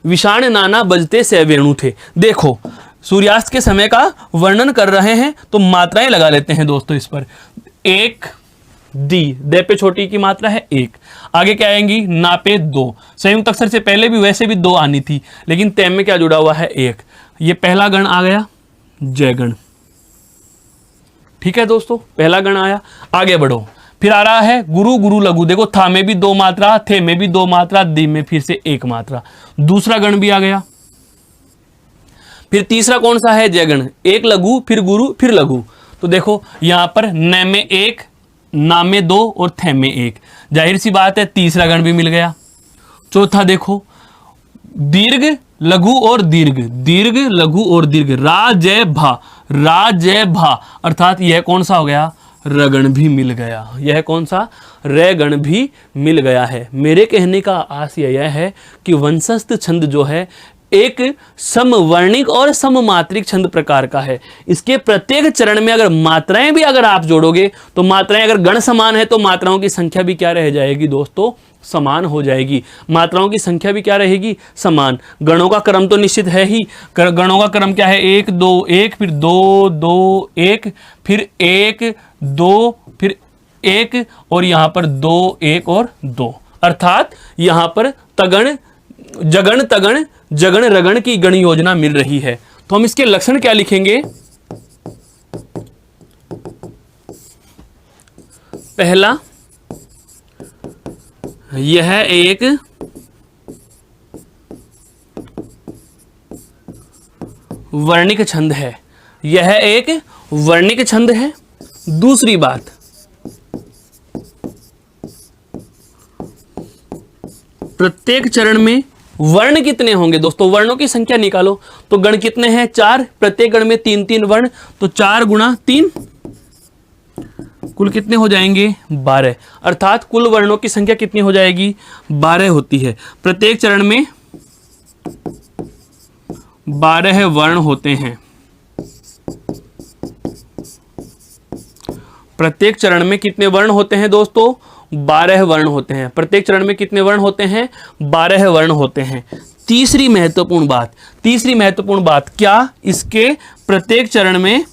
विषाण नाना बजते से वेणु थे। देखो सूर्यास्त के समय का वर्णन कर रहे हैं तो मात्राएं लगा लेते हैं दोस्तों इस पर। 1 दी, दे पे छोटी की मात्रा है 1। आगे क्या आएंगी? ना पे 2। संयुक्त अक्षर से पहले भी वैसे भी 2 आनी थी, लेकिन तय में क्या जुड़ा हुआ है? 1। ये पहला गण आ गया जयगण। ठीक है दोस्तों, पहला गण आया। आगे बढ़ो, फिर आ रहा है गुरु गुरु लघु। देखो था में भी 2 मात्रा, थे में भी 2 मात्रा, दी में फिर से 1 मात्रा। दूसरा गण भी आ गया। फिर तीसरा कौन सा है? जयगण। 1 लघु, फिर गुरु, फिर लघु। तो देखो यहां पर न में 1, ना में 2 और थे में 1। जाहिर सी बात है तीसरा गण भी मिल गया। चौथा देखो दीर्घ लघु और दीर्घ, दीर्घ लघु और दीर्घ, रा जय भा, रा जय भा, अर्थात यह कौन सा हो गया? रगण भी मिल गया। यह कौन सा? रैगण भी मिल गया है। मेरे कहने का आशय यह है कि वंशस्थ छंद जो है एक समवर्णिक और सममात्रिक छंद प्रकार का है। इसके प्रत्येक चरण में अगर मात्राएं भी अगर आप जोड़ोगे तो मात्राएं अगर गण समान है तो मात्राओं की संख्या भी क्या रह जाएगी दोस्तों? समान हो जाएगी। मात्राओं की संख्या भी क्या रहेगी? समान। गणों का क्रम तो निश्चित है ही। गणों का क्रम क्या है? 1 2 1, फिर 2 2 1, फिर 1 2, फिर 1, और यहां पर 2 1 और 2। अर्थात यहां पर तगण जगण तगण जगण रगण की गण योजना मिल रही है। तो हम इसके लक्षण क्या लिखेंगे? पहला, यह एक वर्णिक छंद है। यह एक वर्णिक छंद है। दूसरी बात, प्रत्येक चरण में वर्ण कितने होंगे? दोस्तों वर्णों की संख्या निकालो तो गण कितने हैं? 4। प्रत्येक गण में 3-3 वर्ण, तो 4 गुणा 3 कुल कितने हो जाएंगे? 12। अर्थात कुल वर्णों की संख्या कितनी हो जाएगी? 12 होती है। प्रत्येक चरण में 12 वर्ण होते हैं। प्रत्येक चरण में कितने वर्ण होते हैं दोस्तों? 12 वर्ण होते हैं। प्रत्येक चरण में कितने वर्ण होते हैं? 12 वर्ण होते हैं। तीसरी महत्वपूर्ण बात क्या? इसके प्रत्येक चरण में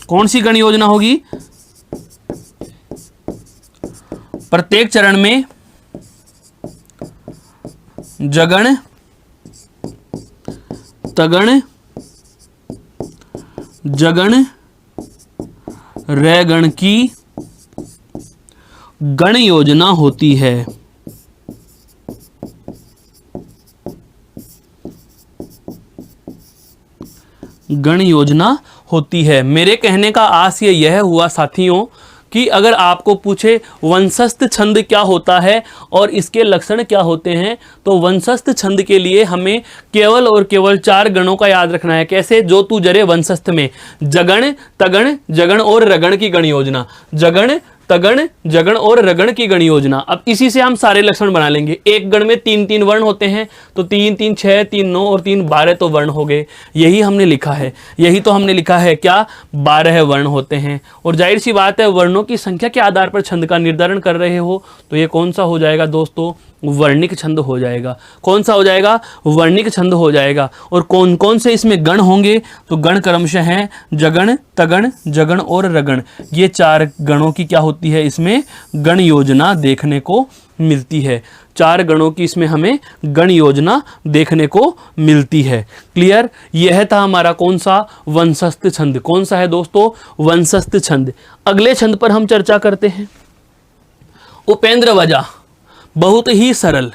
कौन सी गण योजना होगी? प्रत्येक चरण में जगण तगण जगण रैगण की गण योजना होती है। गण योजना होती है। मेरे कहने का आशय यह हुआ साथियों कि अगर आपको पूछे वंशस्थ छंद क्या होता है और इसके लक्षण क्या होते हैं, तो वंशस्थ छंद के लिए हमें केवल और केवल 4 गणों का याद रखना है। कैसे? जो तू जरे वंशस्थ में जगण तगण जगण और रगण की गण योजना, जगण तगण जगण और रगण की गण योजना। अब इसी से हम सारे लक्षण बना लेंगे। एक गण में 3-3 वर्ण होते हैं, तो 3 3 6 3 9 और 3 12 तो वर्ण हो गए। यही हमने लिखा है, यही तो हमने लिखा है क्या? 12 वर्ण होते हैं। और जाहिर सी बात है, वर्णों की संख्या के आधार पर छंद का निर्धारण कर रहे हो, तो ये कौन सा हो जाएगा दोस्तों? वर्णिक छंद हो जाएगा। कौन सा हो जाएगा? वर्णिक छंद हो जाएगा। और कौन कौन से इसमें गण होंगे? तो गण क्रमशः हैं जगण तगण जगण और रगण। ये 4 गणों की क्या होती है? इसमें गण योजना देखने को मिलती है। 4 गणों की इसमें हमें गण योजना देखने को मिलती है। क्लियर? यह था हमारा कौन सा? वंशस्थ छंद। कौन सा है दोस्तों? वंशस्थ छंद। अगले छंद पर हम चर्चा करते हैं। उपेंद्र वजा, बहुत ही सरल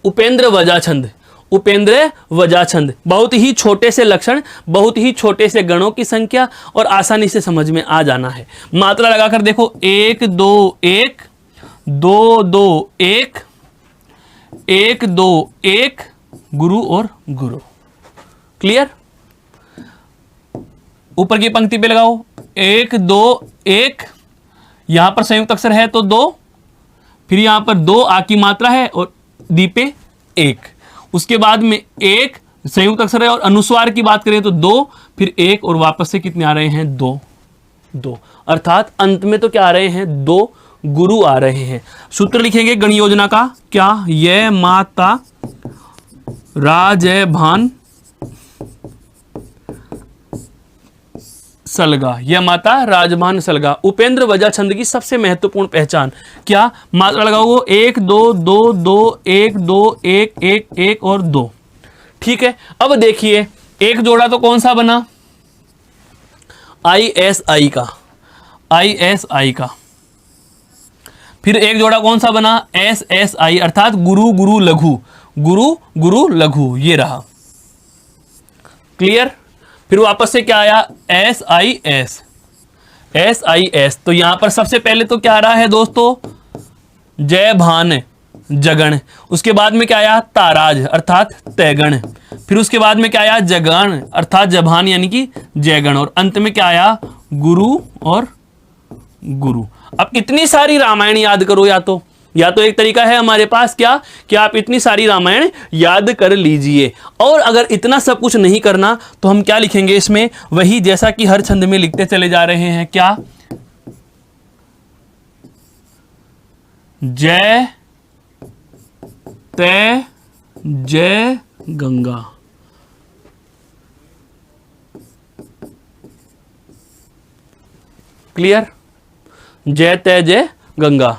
उपेंद्र वजा छंद। उपेंद्र वजा छंद, बहुत ही छोटे से लक्षण, बहुत ही छोटे से गणों की संख्या और आसानी से समझ में आ जाना है। मात्रा लगाकर देखो, 1 2 1 2 2 1 1 2 1 गुरु और गुरु। क्लियर? ऊपर की पंक्ति पे लगाओ 1 2 1, यहां पर संयुक्त अक्षर है तो 2, फिर यहां पर 2 आ की मात्रा है और दीपे 1, उसके बाद में 1 संयुक्त अक्षर है और अनुस्वार की बात करें तो 2, फिर 1 और वापस से कितने आ रहे हैं? 2। अर्थात अंत में तो क्या आ रहे हैं? 2 गुरु आ रहे हैं। सूत्र लिखेंगे गण योजना का क्या? ये माता राजय भान सलगा, यह माता राजमान सलगा। उपेंद्र वजा छंद की सबसे महत्वपूर्ण पहचान क्या? मात्रा लगाओ 1 2 2 2 1 2 1 1 1 और 2। ठीक है, अब देखिए एक जोड़ा तो कौन सा बना? ISI का। फिर एक जोड़ा कौन सा बना? SSI अर्थात गुरु गुरु लघु, गुरु गुरु लघु, ये रहा। क्लियर? फिर वापस से क्या आया? SIS। तो यहां पर सबसे पहले तो क्या आ रहा है दोस्तों? जय भान जगण। उसके बाद में क्या आया? ताराज अर्थात तैगण। फिर उसके बाद में क्या आया? जगण अर्थात जभान यानी कि जयगण। और अंत में क्या आया? गुरु और गुरु। अब इतनी सारी रामायण याद करो, या तो एक तरीका है हमारे पास क्या कि आप इतनी सारी रामायण याद कर लीजिए। और अगर इतना सब कुछ नहीं करना तो हम क्या लिखेंगे इसमें? वही जैसा कि हर छंद में लिखते चले जा रहे हैं। क्या? जय तय जय गंगा। क्लियर? जय तय जय गंगा।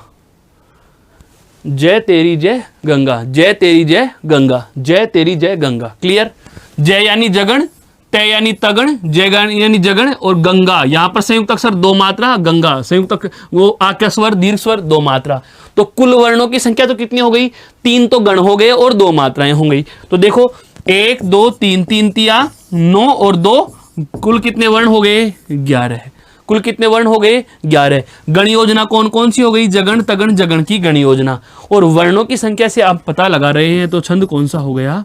जय तेरी जय गंगा, जय तेरी जय गंगा, जय तेरी जय गंगा। क्लियर? जय यानी जगण, तय यानी तगण, जय यानी जगण, और गंगा यहां पर संयुक्त अक्षर दो मात्रा, गंगा संयुक्त वो आक्या स्वर दीर्घ स्वर दो मात्रा। तो कुल वर्णों की संख्या तो कितनी हो गई? 3 तो गण हो गए और 2 मात्राएं हो गई। तो देखो 1 2 3, 3 तिया 9 और 2, कुल कितने वर्ण हो गए? 11। कुल कितने वर्ण हो गए? 11। गण योजना कौन कौन सी हो गई? जगण तगण जगण की गण योजना। और वर्णों की संख्या से आप पता लगा रहे हैं तो छंद कौन सा हो गया?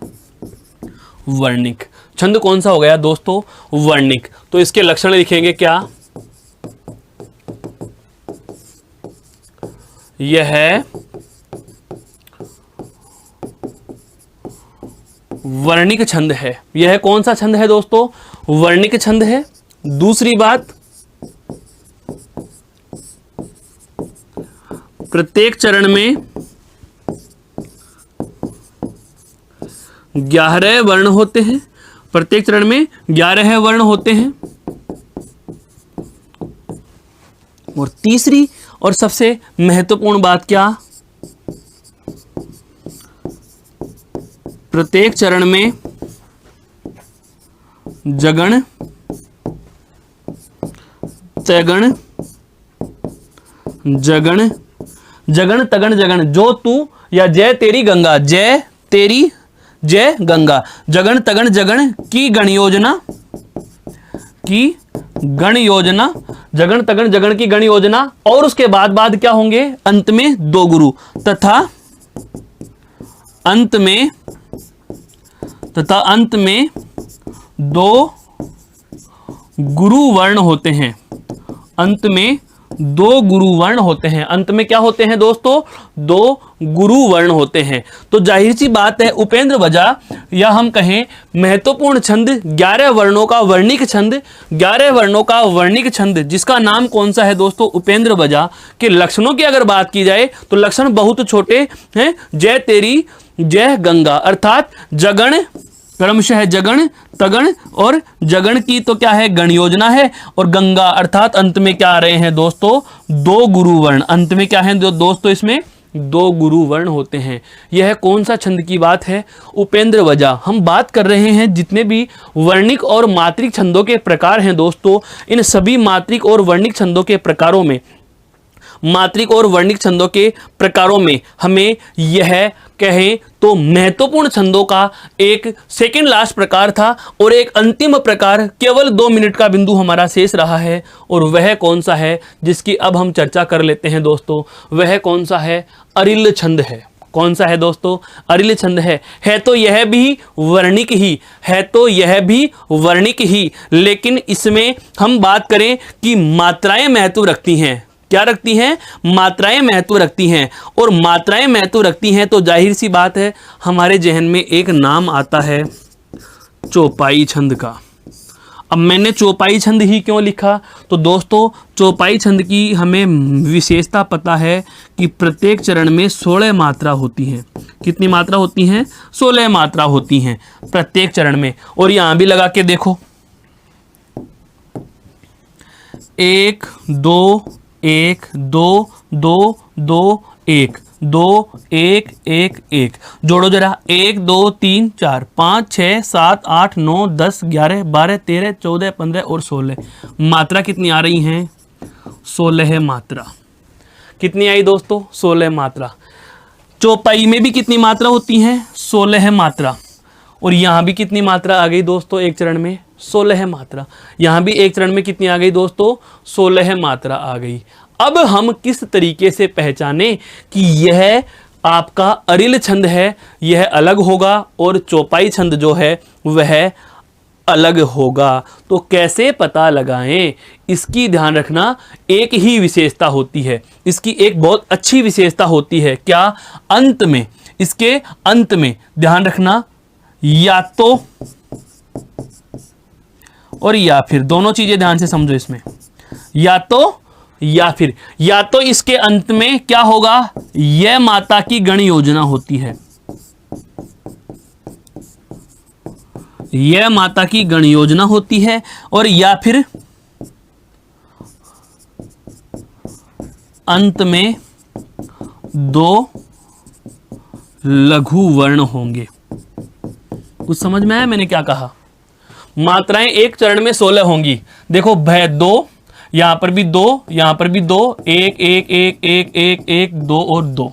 वर्णिक। छंद कौन सा हो गया दोस्तों? वर्णिक। तो इसके लक्षण लिखेंगे क्या? यह वर्णिक छंद है। यह कौन सा छंद है दोस्तों? वर्णिक छंद है। दूसरी बात, प्रत्येक चरण में 11 वर्ण होते हैं। प्रत्येक चरण में 11 वर्ण होते हैं। और तीसरी और सबसे महत्वपूर्ण बात क्या? प्रत्येक चरण में जगण तगण जगण जगण तगण जगण, जो तू या जय तेरी गंगा, जय तेरी जय गंगा, जगण तगण जगण की गण योजना, की गण योजना, जगण तगण जगण की गण योजना। और उसके बाद क्या होंगे? अंत में 2 गुरु तथा अंत में 2 गुरु वर्ण होते हैं। अंत में 2 गुरु वर्ण होते हैं। अंत में क्या होते हैं दोस्तों? 2 गुरु वर्ण होते हैं। तो जाहिर सी बात है उपेंद्र वजा या हम कहें महत्वपूर्ण छंद 11 वर्णों का वर्णिक छंद, 11 वर्णों का वर्णिक छंद जिसका नाम कौन सा है दोस्तों? उपेंद्र वजा के लक्षणों की अगर बात की जाए तो लक्षण बहुत छोटे हैं। जय तेरी जय गंगा अर्थात जगण, क्रमशः जगण तगण और जगण की तो क्या है? गण योजना है। और गंगा अर्थात अंत में क्या आ रहे हैं दोस्तों? 2 गुरु वर्ण। अंत में क्या है दोस्तों? इसमें 2 गुरु वर्ण होते हैं। यह कौन सा छंद की बात है? उपेंद्र वजा। हम बात कर रहे हैं जितने भी वर्णिक और मात्रिक छंदों के प्रकार हैं दोस्तों, इन सभी मात्रिक और वर्णिक छंदों के प्रकारों में, मात्रिक और वर्णिक छंदों के प्रकारों में हमें यह कहें तो महत्वपूर्ण छंदों का एक सेकंड लास्ट प्रकार था और एक अंतिम प्रकार केवल 2 मिनट का बिंदु हमारा शेष रहा है। और वह कौन सा है जिसकी अब हम चर्चा कर लेते हैं दोस्तों? वह कौन सा है? अरिल छंद है। कौन सा है दोस्तों? अरिल छंद है तो यह भी वर्णिक ही है, तो यह भी वर्णिक ही, लेकिन इसमें हम बात करें कि मात्राएं महत्व रखती हैं। क्या रखती हैं? मात्राएं महत्व रखती हैं। और मात्राएं महत्व रखती हैं तो जाहिर सी बात है हमारे जहन में एक नाम आता है चौपाई छंद का। अब मैंने चौपाई छंद ही क्यों लिखा? तो दोस्तों चौपाई छंद की हमें विशेषता पता है कि प्रत्येक चरण में 16 मात्रा होती हैं। कितनी मात्रा होती हैं? 16 मात्रा होती हैं प्रत्येक चरण में। और यहां भी लगा के देखो, 1 2 1 2 2 2 1 2 1 1 1, जोड़ो जरा। 1 2 3 4 5 6 7 8 9 10 11 12 13 14 15 और 16 मात्रा कितनी आ रही हैं? 16 मात्रा। कितनी आई दोस्तों? 16 मात्रा। चौपाई में भी कितनी मात्रा होती हैं? 16 मात्रा। और यहाँ भी कितनी मात्रा आ गई दोस्तों? एक चरण में 16 मात्रा। यहाँ भी एक चरण में कितनी आ गई दोस्तों? 16 मात्रा आ गई। अब हम किस तरीके से पहचाने कि यह आपका अरिल छंद है, यह अलग होगा और चौपाई छंद जो है वह अलग होगा? तो कैसे पता लगाएं? इसकी ध्यान रखना एक ही विशेषता होती है, इसकी एक बहुत अच्छी विशेषता होती है। क्या? अंत में, इसके अंत में ध्यान रखना, या तो और या फिर, दोनों चीजें ध्यान से समझो इसमें, या तो या फिर, या तो इसके अंत में क्या होगा? यह माता की गण योजना होती है, यह माता की गण योजना होती है। और या फिर अंत में 2 लघु वर्ण होंगे। कुछ समझ में आया मैंने क्या कहा? मात्राएं एक चरण में 16 होंगी। देखो भय 2, यहां पर भी 2, यहां पर भी 2, 1 1 1 1 1 1 2 और 2,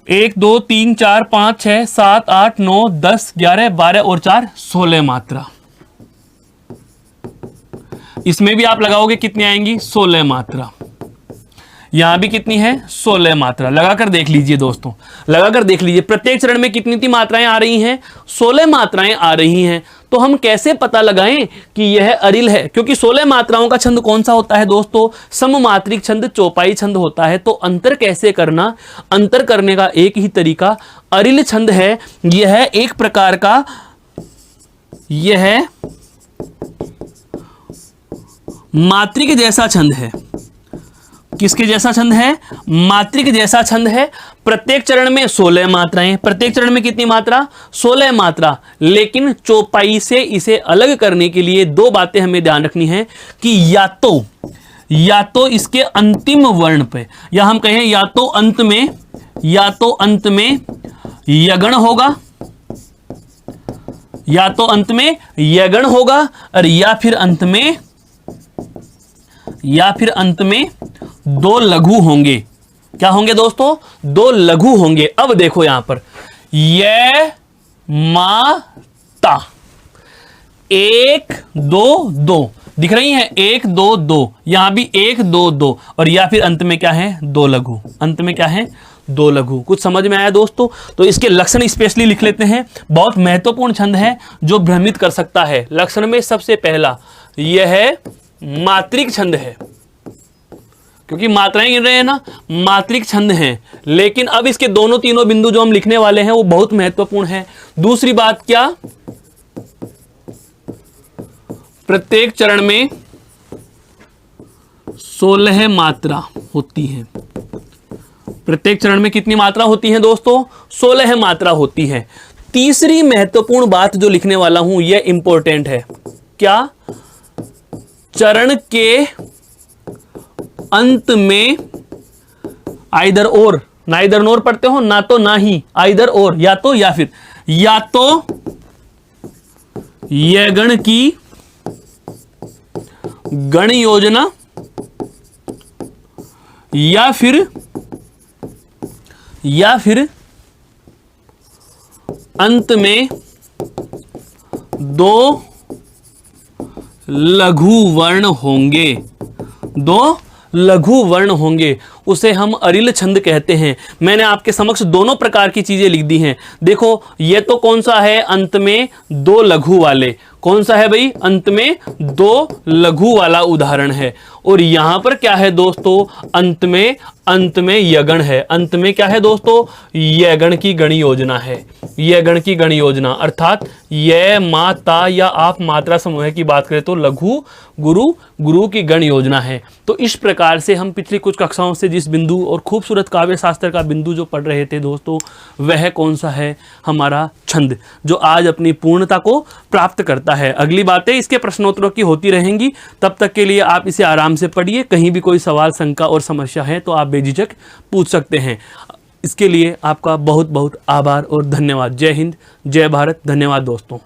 1 2 3 4 5 6 7 8 9 10 11 12 और 4 16 मात्रा। इसमें भी आप लगाओगे कितनी आएंगी? 16 मात्रा। यहां भी कितनी है? 16 मात्रा। लगाकर देख लीजिए दोस्तों, लगाकर देख लीजिए प्रत्येक चरण में कितनी मात्राएं आ रही हैं? 16 मात्राएं आ रही हैं। तो हम कैसे पता लगाएं कि यह अरिल है? क्योंकि 16 मात्राओं का छंद कौन सा होता है दोस्तों? सममात्रिक छंद, चौपाई छंद होता है। तो अंतर कैसे करना? अंतर करने का एक ही तरीका अरिल छंद है। यह एक प्रकार का, यह मात्रिक जैसा छंद है। किसके जैसा छंद है? मात्रिक जैसा छंद है। प्रत्येक चरण में 16 मात्राएं। प्रत्येक चरण में कितनी मात्रा? 16 मात्रा। लेकिन चौपाई से इसे अलग करने के लिए दो बातें हमें ध्यान रखनी है कि या तो इसके अंतिम वर्ण पे, या हम कहें या तो अंत में यगण होगा, या तो अंत में यगण होगा, और या फिर अंत में दो लघु होंगे। क्या होंगे दोस्तों? दो लघु होंगे। अब देखो यहां पर ये माता 1 2 2 दिख रही है, 1 2 2, यहां भी 1 2 2, और या फिर अंत में क्या है? दो लघु। अंत में क्या है? दो लघु। कुछ समझ में आया दोस्तों? तो इसके लक्षण स्पेशली लिख लेते हैं। बहुत महत्वपूर्ण छंद है जो भ्रमित कर सकता है। लक्षण में सबसे पहला यह मात्रिक छंद है, क्योंकि मात्राएं गिन रहे हैं ना, मात्रिक छंद हैं। लेकिन अब इसके दोनों तीनों बिंदु जो हम लिखने वाले हैं वो बहुत महत्वपूर्ण है। दूसरी बात क्या? प्रत्येक चरण में 16 मात्रा होती है। प्रत्येक चरण में कितनी मात्रा होती है दोस्तों? 16 मात्रा होती है। तीसरी महत्वपूर्ण बात जो लिखने वाला हूं यह इंपॉर्टेंट है। क्या? चरण के अंत में आइदर और, नाइदर नोर पढ़ते हो ना, तो ना ही, आइदर और, या तो या फिर, या तो यह गण की गण योजना, या फिर अंत में दो लघु वर्ण होंगे। दो लघु वर्ण होंगे, उसे हम अरिल छंद कहते हैं। मैंने आपके समक्ष दोनों प्रकार की चीजें लिख दी हैं। देखो ये तो कौन सा है? अंत में दो लघु वाले। कौन सा है भाई? अंत में दो लघु वाला उदाहरण है। और यहां पर क्या है दोस्तों? अंत में यगण है। अंत में क्या है दोस्तों? यगण की गण योजना है। यगण की गण योजना अर्थात ये माता, या आप मात्रा समूह की बात करें तो लघु गुरु की गण योजना है। तो इस प्रकार से हम पिछली कुछ कक्षाओं से जिस बिंदु और खूबसूरत काव्य शास्त्र का बिंदु जो पढ़ रहे थे दोस्तों, वह कौन सा है? हमारा छंद, जो आज अपनी पूर्णता को प्राप्त करता है। अगली बातें इसके प्रश्नोत्तरों की होती रहेंगी। तब तक के लिए आप इसे आराम से पढ़िए। कहीं भी कोई सवाल, शंका और समस्या है तो आप बेझिझक पूछ सकते हैं। इसके लिए आपका बहुत बहुत आभार और धन्यवाद। जय हिंद, जय भारत। धन्यवाद दोस्तों।